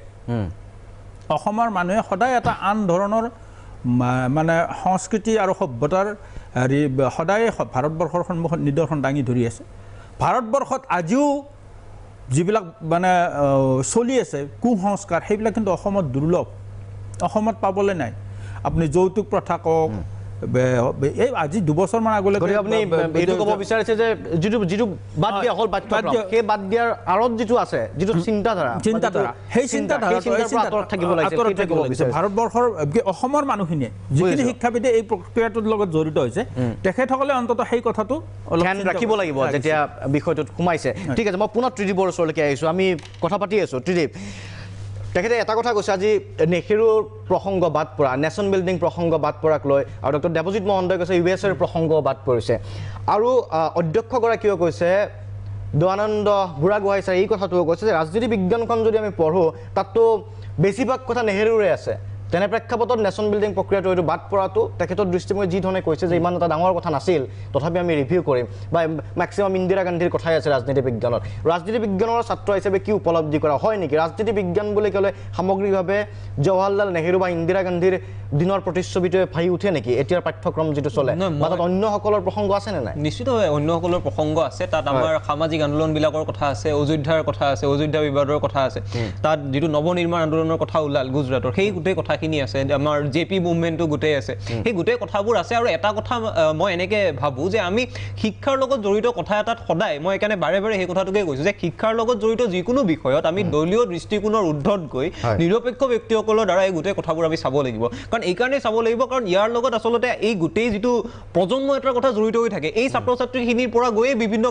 অসমৰ মানুহে সদায় এটা আন ধৰণৰ মানে সংস্কৃতি আৰু সভ্যতাৰ হেৰি সদায় ভাৰতবৰ্ষৰ সন্মুখত নিদৰ্শন দাঙি ধৰি আছে ভাৰতবৰ্ষত আজিও যিবিলাক মানে চলি আছে কুসংস্কাৰ সেইবিলাক কিন্তু অসমত দুৰ্লভ অসমত পাবলৈ নাই আপুনি যৌতুক প্ৰথা কওক এই আজি 2 বছৰমান আগলৈ আপুনি এইটো ক'ব বিচাৰিছে যে যিটো বাদ দিয়া হ'ল পাঠ্যক্ৰম সেই বাদ দিয়াৰ আঁৰত যিটো আছে যিটো চিন্তাধাৰা সেই চিন্তাধাৰা থাকিব লাগিছে ভাৰতবৰ্ষৰ অসমৰ মানুহখিনিয়ে যিখিনি শিক্ষাবিদে এই প্ৰক্ৰিয়াটোৰ লগত জড়িত হৈছে তেখেতসকলে অন্ততঃ সেই কথাটো ধ্যান ৰাখিব লাগিব যেতিয়া বিষয়টোত সোমাইছে ঠিক আছে মই পুনৰ ত্ৰিদীপৰ ওচৰলৈকে আহিছোঁ আমি কথা পাতি আছোঁ ত্ৰিদীপ তেখেতে এটা কথা কৈছে আজি নেহেৰুৰ প্ৰসংগ বাদ পৰা নেশ্যন বিল্ডিং প্ৰসংগ বাদ পৰাক লৈ আৰু ডক্টৰ দেৱজিৎ মহন্তই কৈছে ইউএছৰ প্ৰসংগ বাদ পৰিছে আৰু অধ্যক্ষগৰাকীয়েও কৈছে দয়ানন্দ বুঢ়াগোহাঁই ছাৰে এই কথাটোও কৈছে যে ৰাজনীতি বিজ্ঞানখন যদি আমি পঢ়োঁ তাততো বেছিভাগ কথা নেহেৰুৰে আছে তেনে প্ৰেক্ষাপটত নেশ্যন বিল্ডিং প্ৰক্ৰিয়াটো এইটো বাদ পৰাটো তেখেতৰ দৃষ্টিভংগী যি ধৰণে কৈছে যে ইমান এটা ডাঙৰ কথা নাছিল তথাপি আমি ৰিভিউ কৰিম বা মেক্সিমাম ইন্দিৰা গান্ধীৰ কথাই আছে ৰাজনীতি বিজ্ঞানত ৰাজনীতি বিজ্ঞানৰ ছাত্ৰ হিচাপে কি উপলব্ধি কৰা হয় নেকি ৰাজনীতি বিজ্ঞান বুলি ক'লে সামগ্ৰিকভাৱে জৱাহৰলাল নেহেৰু বা ইন্দিৰা গান্ধীৰ দিনৰ প্ৰতিচ্ছবিটোৱে ভাই উঠে নেকি এতিয়াৰ পাঠ্যক্ৰম যিটো চলে বা তাত অন্যসকলৰ প্ৰসংগ আছেনে নাই নিশ্চিতভাৱে অন্যসকলৰ প্ৰসংগ আছে তাত আমাৰ সামাজিক আন্দোলনবিলাকৰ কথা আছে অযোধ্যাৰ কথা আছে অযোধ্যা বিবাদৰ কথা আছে তাত যিটো নৱনিৰ্মাণ আন্দোলনৰ কথা ওলাল গুজৰাটৰ সেই গোটেই কথাখিনি আছে আমাৰ জেপি মুভমেণ্টটো গোটেই আছে সেই গোটেই কথাবোৰ আছে আৰু এটা কথা মই এনেকৈ ভাবোঁ যে আমি শিক্ষাৰ লগত জড়িত কথা এটাত সদায় মই সেইকাৰণে বাৰে বাৰে সেই কথাটোকে কৈছোঁ যে শিক্ষাৰ লগত জড়িত যিকোনো বিষয়ত আমি দলীয় দৃষ্টিকোণৰ ঊৰ্ধত গৈ নিৰপেক্ষ ব্যক্তিসকলৰ দ্বাৰা এই গোটেই কথাবোৰ আমি চাব লাগিব কাৰণ এইকাৰণেই চাব লাগিব কাৰণ ইয়াৰ লগত আচলতে এই গোটেই যিটো প্ৰজন্ম এটাৰ কথা জড়িত হৈ থাকে এই ছাত্ৰ ছাত্ৰীখিনিৰ পৰা গৈয়ে বিভিন্ন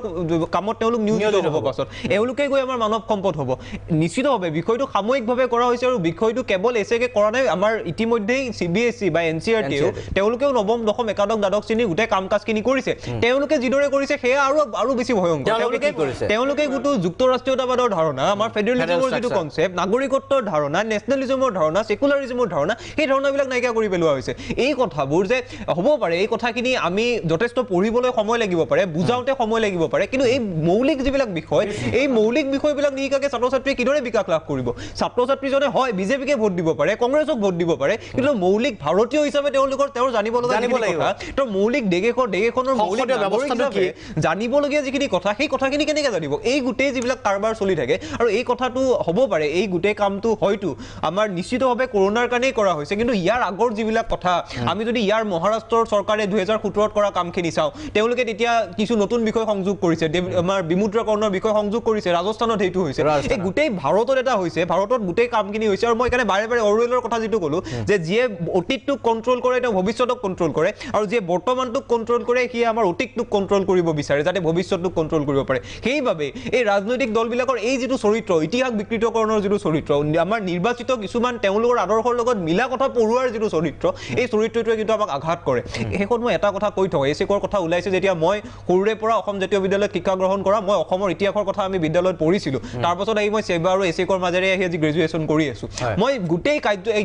কামত তেওঁলোক নিয়োজিত হ'ব পাছত এওঁলোকে গৈ আমাৰ মানৱ সম্পদ হ'ব নিশ্চিতভাৱে বিষয়টো সাময়িকভাৱে কৰা হৈছে আৰু বিষয়টো কেৱল এছেকে কৰা নাই আমাৰ ইতিমধ্যেই CBSE বা NCERT তেওঁলোকেও নৱম দশম একাদশ দ্বাদশ শ্ৰেণীৰ গোটেই কাম কাজখিনি কৰিছে তেওঁলোকে যিদৰে কৰিছে সেয়া আৰু বেছি ভয়ংকৰ তেওঁলোকে গোটেই যুক্তৰাষ্ট্ৰীয়তাবাদৰ ধাৰণা আমাৰ ফেডাৰেলিজমৰ যিটো কনচেপ্ট নাগৰিকত্বৰ ধাৰণা নেশ্যনেলিজমৰ ধাৰণা ছেকুলাৰিজমৰ ধাৰণা সেই ধাৰণাবিলাক নাইকিয়া কৰি পেলোৱা হৈছে এই কথাবোৰ যে হ'ব পাৰে এই কথাখিনি আমি যথেষ্ট পঢ়িবলৈ সময় লাগিব পাৰে বুজাওঁতে সময় লাগিব পাৰে কিন্তু এই মৌলিক যিবিলাক বিষয় এই মৌলিক বিষয়বিলাক নিশিকাকৈ ছাত্ৰ ছাত্ৰীয়ে কিদৰে বিকাশ লাভ কৰিব ছাত্ৰ ছাত্ৰীজনে হয় বিজেপিকে ভোট দিব পাৰে কংগ্ৰেছক ভোট দিব পাৰে কিন্তু মৌলিক ভাৰতীয় হিচাপে তেওঁৰ জানিব লগা কথা তেওঁৰ মৌলিক দেশখনৰ মৌলিক ব্যৱস্থাটো কি জানিবলগীয়া যিখিনি কথা সেই কথাখিনি কেনেকৈ জানিব এই গোটেই যিবিলাক কাৰবাৰ চলি থাকে আৰু এই কথাটো হ'ব পাৰে এই গোটেই কামটো হয়তো আমাৰ নিশ্চিতভাৱে কৰোণাৰ কাৰণেই কৰা হৈছে কিন্তু ইয়াৰ আগৰ যিবিলাক কথা আমি যদি ইয়াৰ মহাৰাষ্ট্ৰৰ চৰকাৰে 2017 কৰা কামখিনি চাওঁ তেওঁলোকে তেতিয়া কিছু নতুন বিষয় সংযোগ কৰিছে আমাৰ বিমুদ্ৰাকৰণৰ বিষয় সংযোগ কৰিছে ৰাজস্থানত সেইটো হৈছে এই গোটেই ভাৰতত এটা হৈছে ভাৰতত গোটেই কামখিনি হৈছে আৰু মই সেইকাৰণে বাৰে বাৰে অৰুৱেলৰ কথা যিটো ক'লো যে যিয়ে অতীতটোক কণ্ট্ৰল কৰে তেওঁ ভৱিষ্যতক কণ্ট্ৰল কৰে আৰু যিয়ে বৰ্তমানটোক কণ্ট্ৰল কৰে সিয়ে আমাৰ অতীতটোক কণ্ট্ৰল কৰিব বিচাৰে যাতে ভৱিষ্যতটোক কণ্ট্ৰল কৰিব পাৰে সেইবাবে এই ৰাজনৈতিক দলবিলাকৰ এই যিটো চৰিত্ৰ ইতিহাস বিকৃতকৰণৰ যিটো চৰিত্ৰ আমাৰ নিৰ্বাচিত কিছুমান তেওঁলোকৰ আদৰ্শৰ লগত মিলা কথা পঢ়ুৱাৰ যিটো চৰিত্ৰ এই চৰিত্ৰটোৱে কিন্তু আমাক আঘাত কৰে শেষত মই এটা কথা কৈ থওঁ এছেকৰ কথা ওলাইছে যেতিয়া মই সৰুৰে পৰা অসম জাতীয় বিদ্যালয়ত শিক্ষা গ্ৰহণ কৰা মই অসমৰ ইতিহাসৰ কথা আমি বিদ্যালয়ত পঢ়িছিলোঁ তাৰপাছত আহি মই ছেবা আৰু এছেকৰ মাজেৰে আহি আজি গ্ৰেজুৱেশ্যন কৰি আছোঁ মই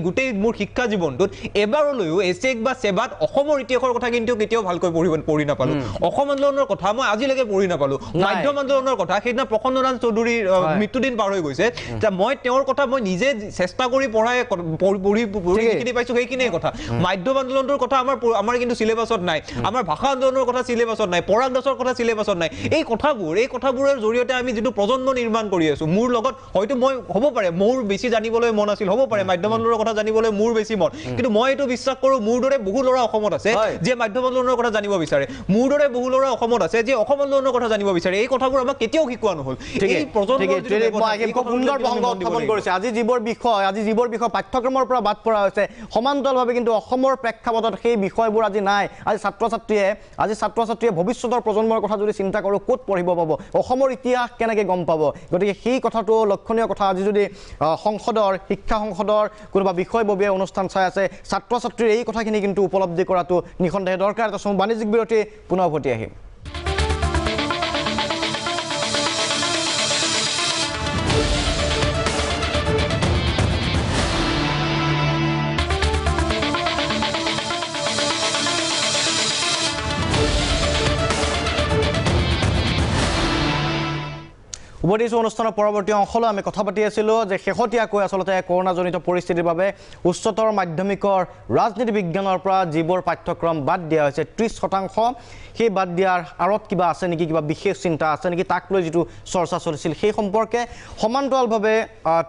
গোটেই মোৰ শিক্ষা জীৱনটোত এবাৰলৈও এছেক বা ছেবাত অসমৰ ইতিহাসৰ কথা কিন্তু কেতিয়াও ভালকৈ পঢ়ি নাপালোঁ অসম আন্দোলনৰ কথা মই আজিলৈকে পঢ়ি নাপালোঁ মাধ্যম আন্দোলনৰ কথা সেইদিনা প্ৰসন্নদান চৌধুৰীৰ মৃত্যুদিন পাৰ হৈ গৈছে মই তেওঁৰ কথা মই নিজে চেষ্টা কৰি পঢ়ি যিখিনি পাইছোঁ সেইখিনিয়ে কথা মাধ্যম আন্দোলনৰ কথা আমাৰ কিন্তু চিলেবাছত নাই আমাৰ ভাষা আন্দোলনৰ কথা চিলেবাছত নাই পৰাগ দাসৰ কথা চিলেবাছত নাই এই কথাবোৰৰ জৰিয়তে আমি যিটো প্ৰজন্ম নিৰ্মাণ কৰি আছোঁ মোৰ লগত হয়তো মই হ'ব পাৰে মোৰ বেছি জানিবলৈ মন আছিল হ'ব পাৰে মাধ্যম আন্দোলনৰ কথা জানিবলৈ মোৰ বেছি মন কিন্তু মই এইটো বিশ্বাস কৰোঁ মোৰ দৰে বহু ল'ৰা অসমত আছে যিয়ে মাধ্যম আন্দোলনৰ কথা জানিব বিচাৰে মোৰ দৰে বহু ল'ৰা অসমত আছে যিয়ে অসম আন্দোলনৰ কথা জানিব বিচাৰে এই কথাবোৰ আমাক কেতিয়াও শিকোৱা নহ'ল এই প্ৰজন্মৰ আজি যিবোৰ বিষয় পাঠ্যক্ৰমৰ পৰা বাদ পৰা হৈছে সমান্তৰালভাৱে কিন্তু অসমৰ প্ৰেক্ষাপটত সেই বিষয়বোৰ আজি নাই আজি ছাত্ৰ ছাত্ৰীয়ে ভৱিষ্যতৰ প্ৰজন্মৰ কথা যদি চিন্তা কৰোঁ ক'ত পঢ়িব পাব অসমৰ ইতিহাস কেনেকৈ গম পাব গতিকে সেই কথাটো লক্ষণীয় কথা আজি যদি শিক্ষা সংসদৰ কোনোবা বিষয়ববীয়া অনুষ্ঠান চাই আছে ছাত্ৰ ছাত্ৰীৰ এই কথাখিনি কিন্তু উপলব্ধি কৰাটো নিঃসন্দেহে দৰকাৰ এটা বাণিজ্যিক বিৰতি পুনৰ উভতি আহিম উভতিছোঁ অনুষ্ঠানৰ পৰৱৰ্তী অংশলৈ আমি কথা পাতি আছিলোঁ যে শেহতীয়াকৈ আচলতে কৰোণাজনিত পৰিস্থিতিৰ বাবে উচ্চতৰ মাধ্যমিকৰ ৰাজনীতি বিজ্ঞানৰ পৰা যিবোৰ পাঠ্যক্ৰম বাদ দিয়া হৈছে 30% সেই বাদ দিয়াৰ আঁৰত কিবা আছে নেকি, কিবা বিশেষ চিন্তা আছে নেকি, তাক লৈ যিটো চৰ্চা চলিছিল সেই সম্পৰ্কে সমান্তৰালভাৱে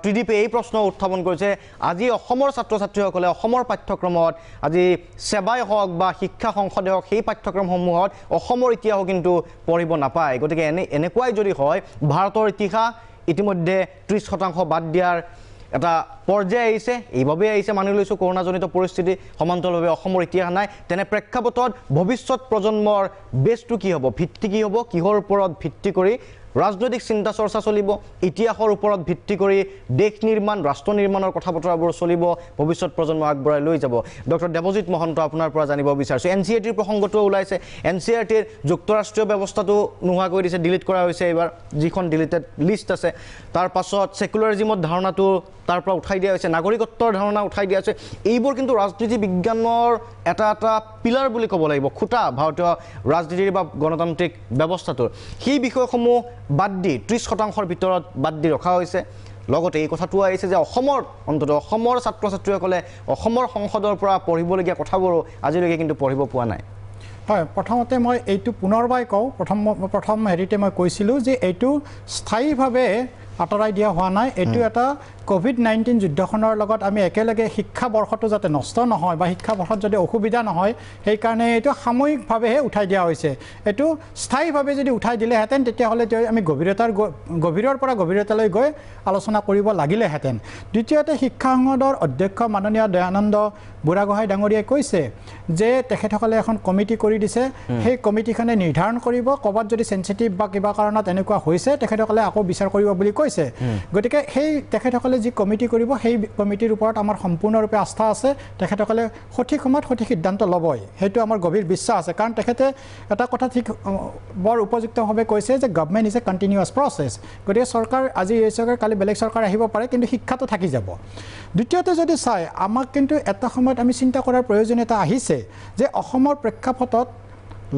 TDP এই প্ৰশ্ন উত্থাপন কৰিছে। আজি অসমৰ ছাত্ৰ ছাত্ৰীসকলে অসমৰ পাঠ্যক্ৰমত আজি সেৱাই হওক বা শিক্ষা সংসদে হওক সেই পাঠ্যক্ৰমসমূহত অসমৰ ইতিহাসো কিন্তু পঢ়িব নাপায়। গতিকে এনেকুৱাই যদি হয় ভাৰতৰ ইতিহাস ইতিমধ্যে 30% বাদ দিয়াৰ এটা পৰ্যায় আহিছে, এইভাৱেই আহিছে মানি লৈছোঁ কৰোণাজনিত পৰিস্থিতি, সমান্তৰালভাৱে অসমৰ ইতিহাস নাই। তেনে প্ৰেক্ষাপটত ভৱিষ্যত প্ৰজন্মৰ বেছটো কি হ'ব, ভিত্তি কি হ'ব, কিহৰ ওপৰত ভিত্তি কৰি ৰাজনৈতিক চিন্তা চৰ্চা চলিব, ইতিহাসৰ ওপৰত ভিত্তি কৰি দেশ নিৰ্মাণ ৰাষ্ট্ৰ নিৰ্মাণৰ কথা বতৰাবোৰ চলিব, ভৱিষ্যত প্ৰজন্ম আগবঢ়াই লৈ যাব। ডক্টৰ দেৱজিৎ মহন্ত আপোনাৰ পৰা জানিব বিচাৰিছোঁ। NCERTৰ প্ৰসংগটো ওলাইছে, NCERTৰ যুক্তৰাষ্ট্ৰীয় ব্যৱস্থাটো নোহোৱা কৰি দিছে, ডিলিট কৰা হৈছে এইবাৰ, যিখন ডিলিটেড লিষ্ট আছে। তাৰ পাছত ছেকুলাৰিজিমত ধাৰণাটো তাৰ পৰা উঠাই দিয়া হৈছে, নাগৰিকত্বৰ ধাৰণা উঠাই দিয়া হৈছে। এইবোৰ কিন্তু ৰাজনীতি বিজ্ঞানৰ এটা পিলাৰ বুলি ক'ব লাগিব, খুঁটা ভাৰতীয় ৰাজনীতিৰ বা গণতান্ত্ৰিক ব্যৱস্থাটোৰ। সেই বিষয়সমূহ বাদ দি 30%ৰ ভিতৰত বাদ দি ৰখা হৈছে। লগতে এই কথাটো আহিছে যে অসমৰ অন্ততঃ অসমৰ ছাত্ৰ ছাত্ৰীসকলে অসমৰ সংসদৰ পৰা পঢ়িবলগীয়া কথাবোৰো আজিলৈকে কিন্তু পঢ়িব পোৱা নাই। হয়, প্ৰথমতে মই এইটো পুনৰবাৰ কওঁ, প্ৰথম হেৰিতে মই কৈছিলোঁ যে এইটো স্থায়ীভাৱে আঁতৰাই দিয়া হোৱা নাই। এইটো এটা COVID-19 যুদ্ধখনৰ লগত আমি একেলগে শিক্ষাবৰ্ষটো যাতে নষ্ট নহয় বা শিক্ষাবৰ্ষত যদি অসুবিধা নহয় সেইকাৰণে এইটো সাময়িকভাৱেহে উঠাই দিয়া হৈছে। এইটো স্থায়ীভাৱে যদি উঠাই দিলেহেঁতেন তেতিয়াহ'লে আমি গভীৰৰ পৰা গভীৰতালৈ গৈ আলোচনা কৰিব লাগিলেহেঁতেন। দ্বিতীয়তে শিক্ষা সংসদৰ অধ্যক্ষ মাননীয় দয়ানন্দ বুঢ়াগোহাঁই ডাঙৰীয়াই কৈছে যে তেখেতসকলে এখন কমিটি কৰি দিছে, সেই কমিটিখনে নিৰ্ধাৰণ কৰিব ক'ৰবাত যদি চেঞ্চিটিভ বা কিবা কাৰণত এনেকুৱা হৈছে তেখেতসকলে আকৌ বিচাৰ কৰিব বুলি কৈছে। গতিকে সেই তেখেতসকলে যি কমিটি কৰিব সেই কমিটিৰ ওপৰত আমাৰ সম্পূৰ্ণৰূপে আস্থা আছে। তেখেতসকলে সঠিক সময়ত সঠিক সিদ্ধান্ত ল'বই, সেইটো আমাৰ গভীৰ বিশ্বাস আছে। কাৰণ তেখেতে এটা কথা ঠিক বৰ উপযুক্তভাৱে কৈছে যে government is a continuous process. গতিকে চৰকাৰ আজি এই চৰকাৰ কালি বেলেগ চৰকাৰ আহিব পাৰে, কিন্তু শিক্ষাটো থাকি যাব। দ্বিতীয়তে যদি চাই আমাক কিন্তু এটা সময়ত আমি চিন্তা কৰাৰ প্ৰয়োজনীয়তা আহিছে যে অসমৰ প্ৰেক্ষাপটত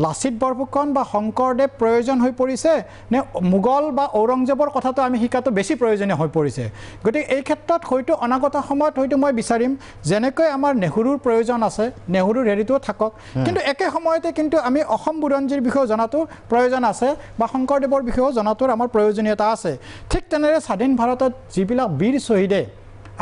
লাচিত বৰফুকন বা শংকৰদেৱ প্ৰয়োজন হৈ পৰিছে নে মোগল বা ঔৰংজেবৰ কথাটো আমি শিকাটো বেছি প্ৰয়োজনীয় হৈ পৰিছে। গতিকে এই ক্ষেত্ৰত হয়তো অনাগত সময়ত হয়তো মই বিচাৰিম যেনেকৈ আমাৰ নেহৰুৰ প্ৰয়োজন আছে, নেহৰুৰ হেৰিটোও থাকক, কিন্তু একে সময়তে কিন্তু আমি অসম বুৰঞ্জীৰ বিষয়েও জনাটো প্ৰয়োজন আছে বা শংকৰদেৱৰ বিষয়েও জনাটোৰ আমাৰ প্ৰয়োজনীয়তা আছে। ঠিক তেনেদৰে স্বাধীন ভাৰতত যিবিলাক বীৰ শ্বহীদে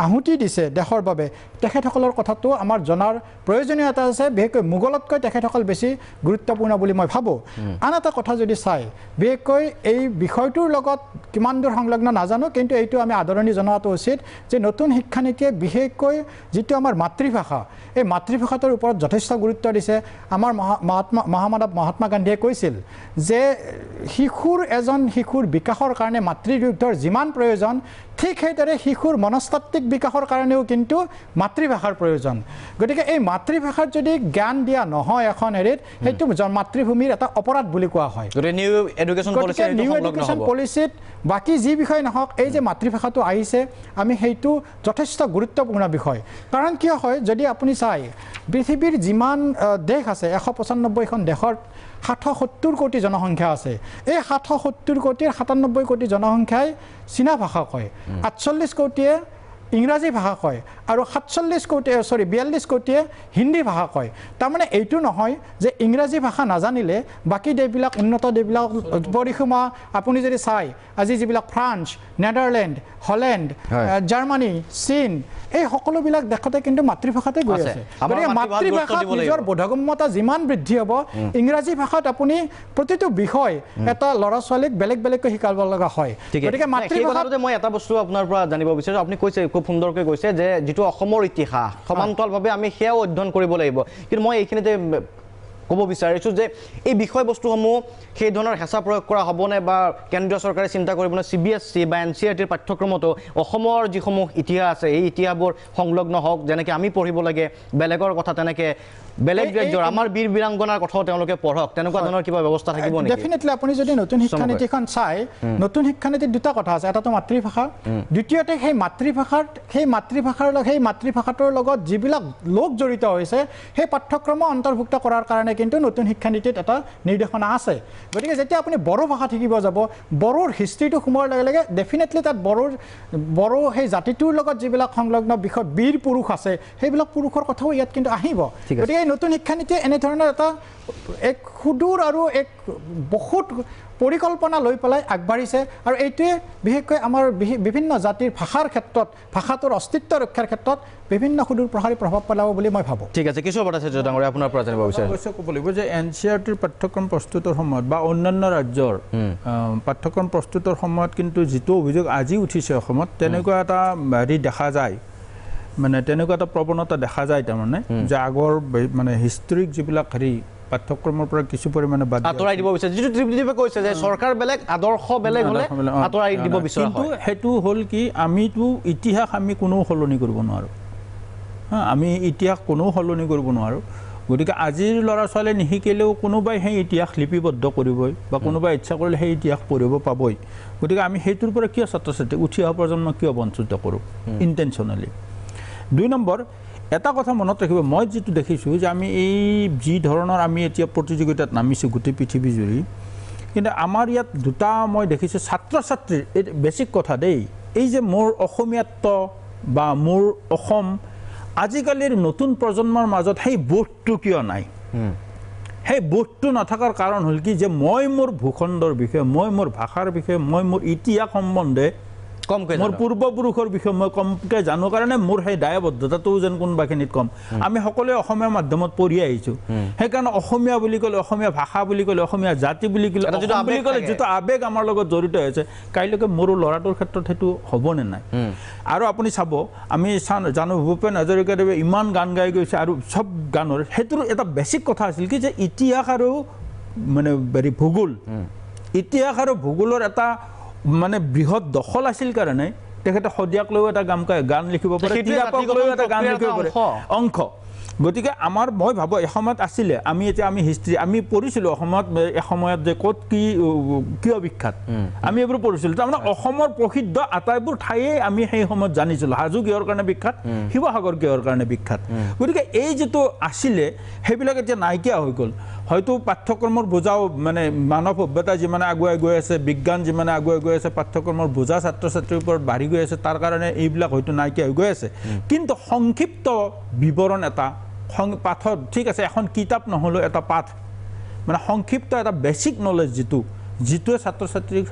আহুতি দিছে দেশৰ বাবে তেখেতসকলৰ কথাটো আমাৰ জনাৰ প্ৰয়োজনীয়তা আছে। বিশেষকৈ মোগলতকৈ তেখেতসকল বেছি গুৰুত্বপূৰ্ণ বুলি মই ভাবোঁ। আন এটা কথা যদি চাই বিশেষকৈ এই বিষয়টোৰ লগত কিমান দূৰ সংলগ্ন নাজানো, কিন্তু এইটো আমি আদৰণি জনোৱাটো উচিত যে নতুন শিক্ষানীতিয়ে বিশেষকৈ যিটো আমাৰ মাতৃভাষা এই মাতৃভাষাটোৰ ওপৰত যথেষ্ট গুৰুত্ব দিছে। আমাৰ মহামানৱ মহাত্মা গান্ধীয়ে কৈছিল যে এজন শিশুৰ বিকাশৰ কাৰণে মাতৃযুদ্ধৰ যিমান প্ৰয়োজন ঠিক সেইদৰে শিশুৰ মনস্তাত্ত্বিক বিকাশৰ কাৰণেও কিন্তু মাতৃভাষাৰ প্ৰয়োজন। গতিকে এই মাতৃভাষাত যদি জ্ঞান দিয়া নহয় এখন হেৰিত সেইটো মাতৃভূমিৰ এটা অপৰাধ বুলি কোৱা হয়। নিউ এডুকেশ্যন পলিচিত বাকী যি বিষয় নহওক এই যে মাতৃভাষাটো আহিছে আমি সেইটো যথেষ্ট গুৰুত্বপূৰ্ণ বিষয়। কাৰণ কিয় হয় যদি আপুনি চাই পৃথিৱীৰ যিমান দেশ আছে 195খন দেশৰ 770 কোটি জনসংখ্যা আছে। এই 770 কোটিৰ 97 কোটি জনসংখ্যাই চীনা ভাষা কয়, 48 কোটিয়ে ইংৰাজী ভাষা কয় আৰু 42 কোটিয়ে হিন্দী ভাষা কয়। তাৰমানে এইটো নহয় যে ইংৰাজী ভাষা নাজানিলে বাকী দেশবিলাক উন্নত দেশবিলাক পৰিসীমা আপুনি যদি চাই আজি যিবিলাক ফ্ৰান্স, নেদাৰলেণ্ড, হলেণ্ড, জাৰ্মানী, চীন এই সকলোবিলাক দেশতে কিন্তু মাতৃভাষাতে গৈ আছে। গতিকে মাতৃভাষাত নিজৰ বোধগম্যতা যিমান বৃদ্ধি হ'ব ইংৰাজী ভাষাত আপুনি প্ৰতিটো বিষয় এটা ল'ৰা ছোৱালীক বেলেগ বেলেগকৈ শিকাব লগা হয়। গতিকে মাতৃভাষাতে মই এটা বস্তু আপোনাৰ পৰা জানিব বিচাৰিছোঁ। আপুনি কৈছে খুব সুন্দৰকৈ কৈছে যে যিটো অসমৰ ইতিহাস সমান্তৰালভাৱে আমি সেয়াও অধ্যয়ন কৰিব লাগিব, কিন্তু মই এইখিনিতে ক'ব বিচাৰিছোঁ যে এই বিষয়বস্তুসমূহ সেই ধৰণৰ হেঁচা প্ৰয়োগ কৰা হ'বনে বা কেন্দ্ৰীয় চৰকাৰে চিন্তা কৰিবনে CBSE বা NCERTৰ পাঠ্যক্ৰমতো অসমৰ যিসমূহ ইতিহাস আছে এই ইতিহাসবোৰ সংলগ্ন হওক, যেনেকৈ আমি পঢ়িব লাগে বেলেগৰ কথা তেনেকৈ বেলেগ ৰাজ্যৰ আমাৰ বীৰ বীৰাংগনাৰ কথাও তেওঁলোকে পঢ়ক, তেনেকুৱা ধৰণৰ কিবা ব্যৱস্থা থাকিব নেকি? ডেফিনেটলি আপুনি যদি নতুন শিক্ষানীতিখন চাই নতুন শিক্ষানীতিত দুটা কথা আছে, এটাতো মাতৃভাষা, দ্বিতীয়তে সেই মাতৃভাষাটোৰ লগত যিবিলাক লোক জড়িত হৈছে সেই পাঠ্যক্ৰম অন্তৰ্ভুক্ত কৰাৰ কাৰণে কিন্তু নতুন শিক্ষানীতিত এটা নিৰ্দেশনা আছে গতিকে যেতিয়া আপুনি বড়ো ভাষা শিকিব যাব বড়োৰ হিষ্ট্ৰীটো সোমোৱাৰ লগে লগে ডেফিনেটলি তাত বড়ো সেই জাতিটোৰ লগত যিবিলাক সংলগ্ন বিষয় বীৰ পুৰুষ আছে সেইবিলাক পুৰুষৰ কথাও ইয়াত কিন্তু আহিব গতিকে এই নতুন শিক্ষানীতিয়ে এনেধৰণৰ এটা এক সুদূৰ আৰু এক বহুত পৰিকল্পনা লৈ পেলাই আগবাঢ়িছে আৰু এইটোৱে বিশেষকৈ আমাৰ বিভিন্ন জাতিৰ ভাষাৰ ক্ষেত্ৰত ভাষাটোৰ অস্তিত্ব ৰক্ষাৰ ক্ষেত্ৰত বিভিন্ন সুদূৰ প্ৰসাৰী প্ৰভাৱ পেলাব বুলি মই ভাবোঁ ঠিক আছে কিশোৰ ভট্টাচাৰ্য ডাঙৰীয়া আপোনাৰ পৰা জানিব বিচাৰিছোঁ অৱশ্যে ক'ব লাগিব যে NCERTৰ পাঠ্যক্ৰম প্ৰস্তুতৰ সময়ত বা অন্যান্য ৰাজ্যৰ পাঠ্যক্ৰম প্ৰস্তুতৰ সময়ত কিন্তু যিটো অভিযোগ আজি উঠিছে অসমত তেনেকুৱা এটা হেৰি দেখা যায় মানে তেনেকুৱা এটা প্ৰৱণতা দেখা যায় তাৰমানে যে আগৰ মানে হিষ্ট্ৰিক যিবিলাক হেৰি পাঠ্যক্ৰমৰ পৰা কিছু পৰিমাণে বাদ আঁতৰাই দিব বিচাৰে যিটো ত্ৰিদিপে কৈছে যে চৰকাৰ বেলেগ আদৰ্শ বেলেগ হ'লে আঁতৰাই দিব বিচাৰে কিন্তু সেইটো হ'ল কি আমিতো ইতিহাস আমি কোনো সলনি কৰিব নোৱাৰোঁ আমি ইতিহাস কোনো সলনি কৰিব নোৱাৰোঁ গতিকে আজিৰ ল'ৰা ছোৱালীয়ে নিশিকিলেও কোনোবাই সেই ইতিহাস লিপিবদ্ধ কৰিবই বা কোনোবাই ইচ্ছা কৰিলে সেই ইতিহাস পঢ়িব পাবই গতিকে আমি সেইটোৰ পৰা কিয় ছাত্ৰ ছাত্ৰীক উঠি অহা প্ৰজন্মক কিয় বঞ্চিত কৰোঁ ইণ্টেনশ্যনেলি 2 নম্বৰ এটা কথা মনত ৰাখিব মই যিটো দেখিছোঁ যে আমি এই যি ধৰণৰ আমি এতিয়া প্ৰতিযোগিতাত নামিছোঁ গোটেই পৃথিৱী জুৰি কিন্তু আমাৰ ইয়াত দুটা মই দেখিছোঁ ছাত্ৰ ছাত্ৰীৰ এই বেছিক কথা দেই এই যে মোৰ অসমীয়াত্ব বা মোৰ অসম আজিকালিৰ নতুন প্ৰজন্মৰ মাজত সেই বোধটো কিয় নাই সেই বোধটো নাথাকাৰ কাৰণ হ'ল কি যে মই মোৰ ভূখণ্ডৰ বিষয়ে মই মোৰ ভাষাৰ বিষয়ে মই মোৰ ইতিহাস সম্বন্ধে কমকৈ মোৰ পূৰ্বপুৰুষৰ বিষয়ে মই কমকৈ জানো কাৰণে মোৰ সেই দায়বদ্ধতাটোও যেন কোনোবাখিনিত কম আমি সকলোৱে অসমীয়া মাধ্যমত পঢ়ি আহিছোঁ সেইকাৰণে অসমীয়া বুলি ক'লে অসমীয়া ভাষা বুলি ক'লে অসমীয়া জাতি বুলি ক'লে যিটো আৱেগ আমাৰ লগত জড়িত হৈছে কাইলৈকে মোৰো ল'ৰাটোৰ ক্ষেত্ৰত সেইটো হ'বনে নাই আৰু আপুনি চাব আমি জানো ভূপেন হাজৰিকাদেৱে ইমান গান গাই গৈছে আৰু চব গানৰ সেইটোৰ এটা বেছিক কথা আছিল কি যে ইতিহাস আৰু মানে হেৰি ভূগোল ইতিহাস আৰু ভূগোলৰ এটা মানে বৃহৎ দখল আছিল কাৰণে তেখেতে শদিয়াক লৈও এটা গান লিখিব পাৰে তিৰাপক লৈও এটা গান লিখিব পাৰে অংশ গতিকে আমাৰ মই ভাবোঁ এসময়ত আছিলে আমি হিষ্ট্ৰী আমি পঢ়িছিলোঁ অসমত এসময়ত যে ক'ত কি কিয় বিখ্যাত আমি এইবোৰ পঢ়িছিলোঁ তাৰমানে অসমৰ প্ৰসিদ্ধ আটাইবোৰ ঠায়ে আমি সেই সময়ত জানিছিলোঁ হাজো কিহৰ কাৰণে বিখ্যাত শিৱসাগৰ কিহৰ কাৰণে বিখ্যাত গতিকে এই যিটো আছিলে সেইবিলাক এতিয়া নাইকিয়া হৈ গ'ল হয়তো পাঠ্যক্ৰমৰ বোজাও মানে মানৱ সভ্যতা যিমানে আগুৱাই গৈ আছে বিজ্ঞান যিমানে আগুৱাই গৈ আছে পাঠ্যক্ৰমৰ বোজা ছাত্ৰ ছাত্ৰীৰ ওপৰত বাঢ়ি গৈ আছে তাৰ কাৰণে এইবিলাক হয়তো নাইকিয়া হৈ গৈ আছে কিন্তু সংক্ষিপ্ত বিৱৰণ এটা পাঠত ঠিক আছে এখন কিতাপ নহ'লেও এটা পাঠ মানে সংক্ষিপ্ত এটা বেছিক নলেজ যিটোৱে ছাত্ৰ ছাত্ৰীৰ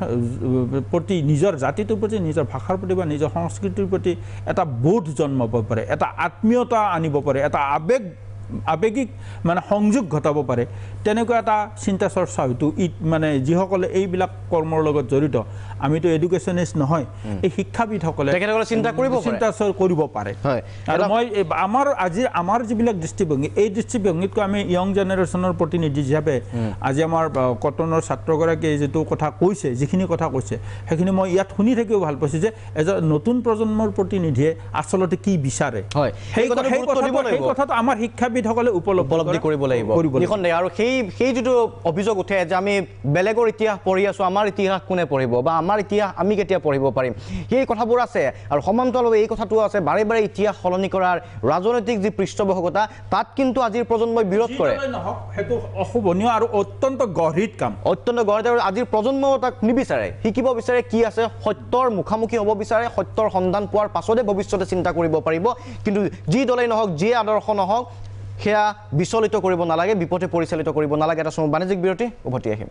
প্ৰতি নিজৰ জাতিটোৰ প্ৰতি নিজৰ ভাষাৰ প্ৰতি বা নিজৰ সংস্কৃতিৰ প্ৰতি এটা বোধ জন্মাব পাৰে এটা আত্মীয়তা আনিব পাৰে এটা আৱেগিক মানে সংযোগ ঘটাব পাৰে তেনেকুৱা এটা চিন্তা চৰ্চা হয়তো মানে যিসকলে এইবিলাক কৰ্মৰ লগত জড়িত আমিতো এডুকেশ্যনিষ্ট নহয় এই শিক্ষাবিদসকলে চিন্তা কৰিব পাৰে আৰু মই আমাৰ যিবিলাক দৃষ্টিভংগী এই দৃষ্টিভংগীতকৈ আমি য়ং জেনেৰেশ্যনৰ প্ৰতিনিধি হিচাপে আজি আমাৰ কটনৰ ছাত্ৰগৰাকীয়ে যিটো কথা কৈছে যিখিনি কথা কৈছে সেইখিনি মই ইয়াত শুনি থাকিও ভাল পাইছোঁ যে এজন নতুন প্ৰজন্মৰ প্ৰতিনিধিয়ে আচলতে কি বিচাৰে সেই কথাটো আমাৰ শিক্ষাবিদসকলে উপলব্ধি কৰিব লাগিব আৰু সেই যিটো অভিযোগ উঠে যে আমি বেলেগৰ ইতিহাস পঢ়ি আছোঁ আমাৰ ইতিহাস কোনে পঢ়িব বা আমাৰ ইতিহাস আমি কেতিয়া পঢ়িব পাৰিম সেই কথাবোৰ আছে আৰু সমান্তৰালভাৱে এই কথাটো আছে বাৰে বাৰে ইতিহাস সলনি কৰাৰ ৰাজনৈতিক যি পৃষ্ঠপোষকতা তাত কিন্তু আজিৰ প্ৰজন্মই বিৰোধ কৰে সেইটো অশোভনীয় আৰু অত্যন্ত গহীৰ কাম আৰু আজিৰ প্ৰজন্মও তাক নিবিচাৰে শিকিব বিচাৰে কি আছে সত্যৰ মুখামুখি হ'ব বিচাৰে সত্যৰ সন্ধান পোৱাৰ পাছতে ভৱিষ্যতে চিন্তা কৰিব পাৰিব কিন্তু যি দলেই নহওক যিয়ে আদৰ্শ নহওক সেয়া বিচলিত কৰিব নালাগে বিপথে পৰিচালিত কৰিব নালাগে এটা বাণিজ্যিক বিৰতি উভতি আহিম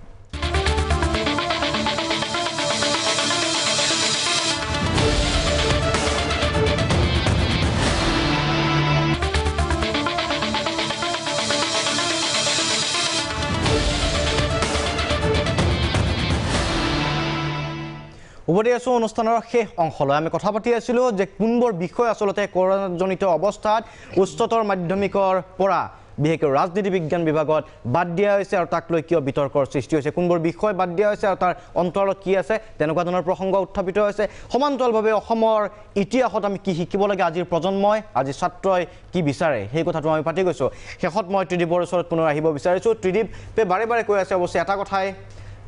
উভতি আছোঁ অনুষ্ঠানৰ শেষ অংশলৈ আমি কথা পাতি আছিলোঁ যে কোনবোৰ বিষয় আচলতে কৰোনাজনিত অৱস্থাত উচ্চতৰ মাধ্যমিকৰ পৰা বিশেষকৈ ৰাজনীতি বিজ্ঞান বিভাগত বাদ দিয়া হৈছে আৰু তাক লৈ কিয় বিতৰ্কৰ সৃষ্টি হৈছে কোনবোৰ বিষয় বাদ দিয়া হৈছে আৰু তাৰ অন্তৰালত কি আছে তেনেকুৱা ধৰণৰ প্ৰসংগ উত্থাপিত হৈছে সমান্তৰালভাৱে অসমৰ ইতিহাসত আমি কি শিকিব লাগে আজিৰ প্ৰজন্মই আজি ছাত্ৰই কি বিচাৰে সেই কথাটো আমি পাতি গৈছোঁ শেষত মই ত্ৰিদীপৰ ওচৰত পুনৰ আহিব বিচাৰিছোঁ ত্ৰিদীপে বাৰে বাৰে কৈ আছে অৱশ্যে এটা কথাই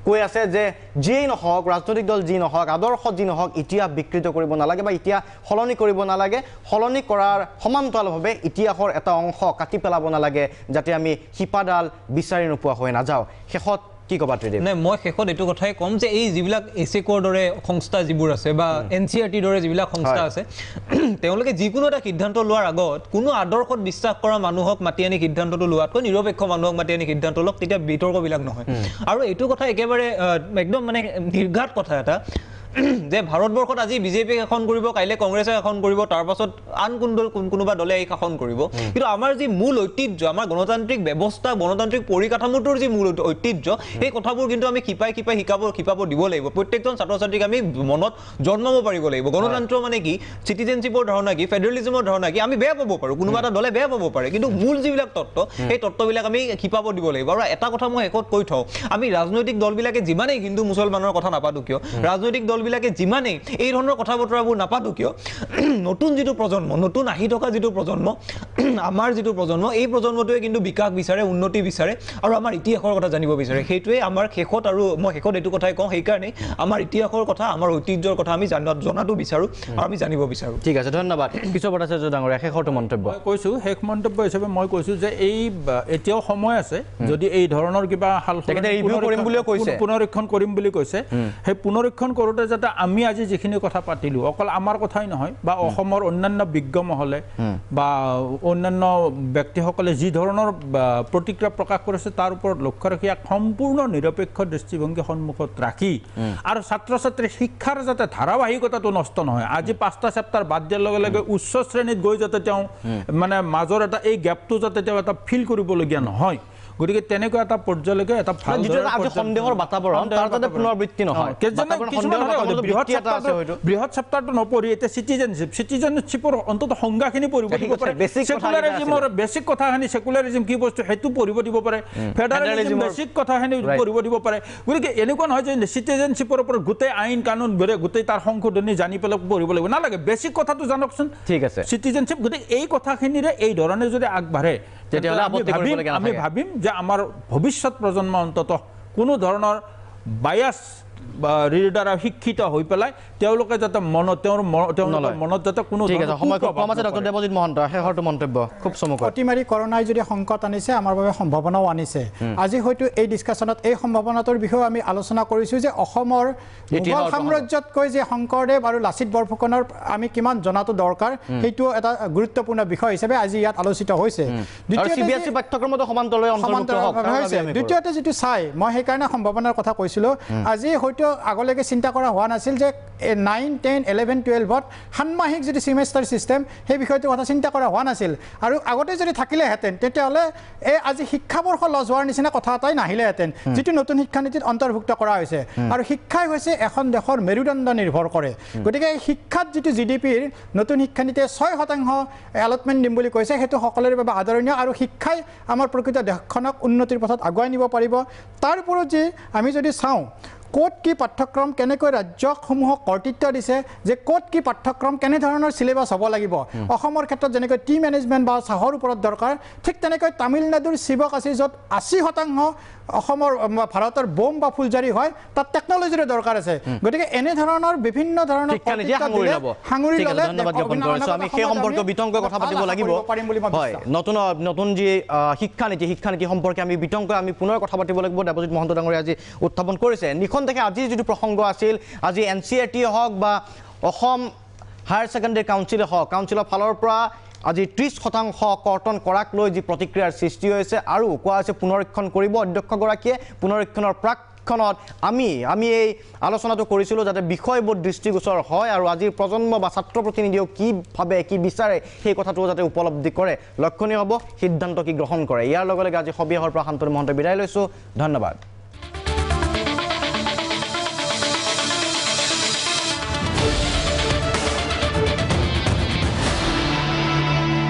কৈ আছে যে যিয়েই নহওক ৰাজনৈতিক দল যি নহওক আদৰ্শ যি নহওক ইতিহাস বিকৃত কৰিব নালাগে বা ইতিহাস সলনি কৰিব নালাগে সলনি কৰাৰ সমান্তৰালভাৱে ইতিহাসৰ এটা অংশ কাটি পেলাব নালাগে যাতে আমি শিপাডাল বিচাৰি নোপোৱা হৈ নাযাওঁ শেষত কি ক'বা ত্ৰিদীপ নাই মই শেষত এইটো কথাই ক'ম যে এই যিবিলাক এছেকৰ দৰে সংস্থা যিবোৰ আছে বা NCERT দৰে যিবিলাক সংস্থা আছে তেওঁলোকে যিকোনো এটা সিদ্ধান্ত লোৱাৰ আগত কোনো আদৰ্শত বিশ্বাস কৰা মানুহক মাতি আনি সিদ্ধান্তটো লোৱাতকৈ নিৰপেক্ষ মানুহক মাতি আনি সিদ্ধান্ত লওক তেতিয়া বিতৰ্কবিলাক নহয় আৰু এইটো কথা একেবাৰে একদম মানে নিৰ্ঘাত কথা এটা যে ভাৰতবৰ্ষত আজি বিজেপিয়ে শাসন কৰিব কাইলৈ কংগ্ৰেছে শাসন কৰিব তাৰ পাছত আন কোনোবা দলে এই শাসন কৰিব কিন্তু আমাৰ যি মূল ঐতিহ্য আমাৰ গণতান্ত্ৰিক ব্যৱস্থা গণতান্ত্ৰিক পৰিকাঠামোটোৰ যি মূল ঐতিহ্য সেই কথাবোৰ কিন্তু আমি শিপাই শিপাব দিব লাগিব প্ৰত্যেকজন ছাত্ৰ ছাত্ৰীক আমি মনত জন্মাব পাৰিব লাগিব গণতন্ত্ৰ মানে কি চিটিজেনশ্বিপৰ ধাৰণা কি ফেডাৰেলিজমৰ ধাৰণা কি আমি বেয়া পাব পাৰোঁ কোনোবা এটা দলে বেয়া পাব পাৰে কিন্তু মূল যিবিলাক তত্ত্ব সেই তত্ত্ববিলাক আমি শিপাব দিব লাগিব আৰু এটা কথা মই শেষত কৈ থওঁ আমি ৰাজনৈতিক দলবিলাকে যিমানেই হিন্দু মুছলমানৰ কথা নাপাতো কিয় ৰাজনৈতিক দলবিলাকে যিমানেই এই ধৰণৰ কথা বতৰাবোৰ নাপাতো কিয় নতুন যিটো প্ৰজন্ম নতুন আহি থকা যিটো প্ৰজন্ম আমাৰ যিটো প্ৰজন্ম এই প্ৰজন্মটোৱে কিন্তু বিকাশ বিচাৰে উন্নতি বিচাৰে আৰু আমাৰ ইতিহাসৰ কথা জানিব বিচাৰে সেইটোৱে আমাৰ শেষত আৰু মই শেষত এইটো কথাই কওঁ সেইকাৰণে আমাৰ ইতিহাসৰ কথা আমাৰ ঐতিহ্যৰ কথা আমি জনাটো বিচাৰোঁ আৰু আমি জানিব বিচাৰোঁ ঠিক আছে ধন্যবাদ কিশোৰ ভট্টাচাৰ্য ডাঙৰীয়া শেষৰটো মন্তব্য মই কৈছোঁ শেষ মন্তব্য হিচাপে মই কৈছোঁ যে এই এতিয়াও সময় আছে যদি এই ধৰণৰ কিবা পুনৰীক্ষণ কৰিম বুলি কৈছে সেই পুনৰীক্ষণ কৰোঁতে যাতে আমি আজি যিখিনি কথা পাতিলোঁ অকল আমাৰ কথাই নহয় বা অসমৰ অন্যান্য বিজ্ঞ মহলে বা অন্যান্য ব্যক্তিসকলে যি ধৰণৰ প্ৰতিক্ৰিয়া প্ৰকাশ কৰিছে তাৰ ওপৰত লক্ষ্য ৰাখি এক সম্পূৰ্ণ নিৰপেক্ষ দৃষ্টিভংগী সন্মুখত ৰাখি আৰু ছাত্ৰ ছাত্ৰীৰ শিক্ষাৰ যাতে ধাৰাবাহিকতাটো নষ্ট নহয় আজি 5টা চেপ্টাৰ বাদ দিয়াৰ লগে লগে উচ্চ শ্ৰেণীত গৈ যাতে তেওঁ মানে মাজৰ এটা এই গেপটো যাতে তেওঁ এটা ফিল কৰিবলগীয়া নহয় গতিকে তেনেকুৱা এটা পৰ্যায়লৈকে এটা ভাল সন্দেহৰ বাতাবৰণ তাৰ যাতে পুনৰাবৃত্তি নহয় বৃহৎ চেপ্টাৰটো নপঢ়ি এতিয়া চিটিজেনশ্বিপৰ অন্তত সংজ্ঞাখিনি পঢ়িব দিব পাৰে ছেকুলাৰিজিমৰ বেছিক কথাখিনি ছেকুলাৰিজিম কি বস্তু সেইটো পঢ়িব দিব পাৰে ফেডাৰেলিজিম বেছিক কথাখিনি পঢ়িব দিব পাৰে গতিকে এনেকুৱা নহয় যে চিটিজেনশ্বিপৰ ওপৰত গোটেই আইন কানুন গোটেই তাৰ সংশোধনী জানি পেলাই পঢ়িব লাগিব নালাগে বেছিক কথাটো জানকচোন ঠিক আছে চিটিজেনশ্বিপ গতিকে এই কথাখিনিৰে এই ধৰণে যদি আগবাঢ়ে তেতিয়াহ'লে আমি ভাবিম যে আমাৰ ভৱিষ্যত প্ৰজন্ম অন্তত কোনো ধৰণৰ বায়াছ বা দ্বাৰা শিক্ষিত হৈ পেলাই তেওঁলোকে যাতে মনত যাতে কোনো দেৱজিৎ মহন্ত শেষৰটো মন্তব্য খুব চমুকৈ অতিমাৰী কৰোণাই যদি সংকট আনিছে আমাৰ বাবে সম্ভাৱনাও আনিছে আজি হয়তো এই ডিছকাশ্যনত এই সম্ভাৱনাটোৰ বিষয়ে আমি আলোচনা কৰিছোঁ যে অসমৰ মোগল সাম্ৰাজ্যতকৈ যে শংকৰদেৱ আৰু লাচিত বৰফুকনৰ আমি কিমান জনাটো দৰকাৰ সেইটো এটা গুৰুত্বপূৰ্ণ বিষয় হিচাপে আজি ইয়াত আলোচিত হৈছে দ্বিতীয়তে যিটো চাই মই সেইকাৰণে সম্ভাৱনাৰ কথা কৈছিলোঁ আজি হয়তো আগলৈকে চিন্তা কৰা হোৱা নাছিল যে 9, 10, 11, 12ত ষান্মাসিক যিটো ছিমেষ্টাৰ ছিষ্টেম সেই বিষয়টোৰ কথা চিন্তা কৰা হোৱা নাছিল আৰু আগতে যদি থাকিলেহেঁতেন তেতিয়াহ'লে এই আজি শিক্ষাবৰ্ষ লছ হোৱাৰ নিচিনা কথা এটাই নাহিলেহেঁতেন যিটো নতুন শিক্ষানীতিত অন্তৰ্ভুক্ত কৰা হৈছে আৰু শিক্ষাই হৈছে এখন দেশৰ মেৰুদণ্ড নিৰ্ভৰ কৰে গতিকে এই শিক্ষাত যিটো GDPৰ নতুন শিক্ষানীতিয়ে 6% এলটমেণ্ট দিম বুলি কৈছে সেইটো সকলোৰে বাবে আদৰণীয় আৰু শিক্ষাই আমাৰ প্ৰকৃত দেশখনক উন্নতিৰ পথত আগুৱাই নিব পাৰিব তাৰ ওপৰত যি আমি যদি চাওঁ ক'ত কি পাঠ্যক্ৰম কেনেকৈ ৰাজ্যসমূহক কৰ্তৃত্ব দিছে যে ক'ত কি পাঠ্যক্ৰম কেনেধৰণৰ চিলেবাছ হ'ব লাগিব অসমৰ ক্ষেত্ৰত যেনেকৈ টি মেনেজমেণ্ট বা চাহৰ ওপৰত দৰকাৰ ঠিক তেনেকৈ তামিলনাডুৰ শিৱক আছে য'ত 80% অসমৰ ভাৰতৰ বোম বা ফুলজাৰি হয় তাত টেকন'লজিৰো দৰকাৰ আছে গতিকে এনেধৰণৰ বিভিন্ন ধৰণৰ সাঙুৰি ল'লে আমি সেই সম্পৰ্কে বিতংকৈ কথা পাতিব লাগিব হয় নতুন যি শিক্ষানীতি সম্পৰ্কে আমি বিতংকৈ আমি পুনৰ কথা পাতিব লাগিব দেৱজিৎ মহন্ত ডাঙৰীয়া আজি উত্থাপন কৰিছে নিখন দেখে আজিৰ যিটো প্ৰসংগ আছিল আজি NCERT হওক বা অসম হায়াৰ ছেকেণ্ডেৰী কাউন্সিলে হওক কাউন্সিলৰ ফালৰ পৰা আজি 30% কৰ্তন কৰাক লৈ যি প্ৰতিক্ৰিয়াৰ সৃষ্টি হৈছে আৰু কোৱা হৈছে পুনৰীক্ষণ কৰিব অধ্যক্ষগৰাকীয়ে পুনৰীক্ষণৰ প্ৰাকক্ষণত আমি এই আলোচনাটো কৰিছিলোঁ যাতে বিষয়বোৰ দৃষ্টিগোচৰ হয় আৰু আজিৰ প্ৰজন্ম বা ছাত্ৰ প্ৰতিনিধিয়েও কি ভাবে কি বিচাৰে সেই কথাটো যাতে উপলব্ধি কৰে লক্ষণীয় হ'ব সিদ্ধান্ত কি গ্ৰহণ কৰে ইয়াৰ লগে লগে আজি সবিয়াহৰ পৰা শান্তনু মহন্ত বিদায় লৈছোঁ ধন্যবাদ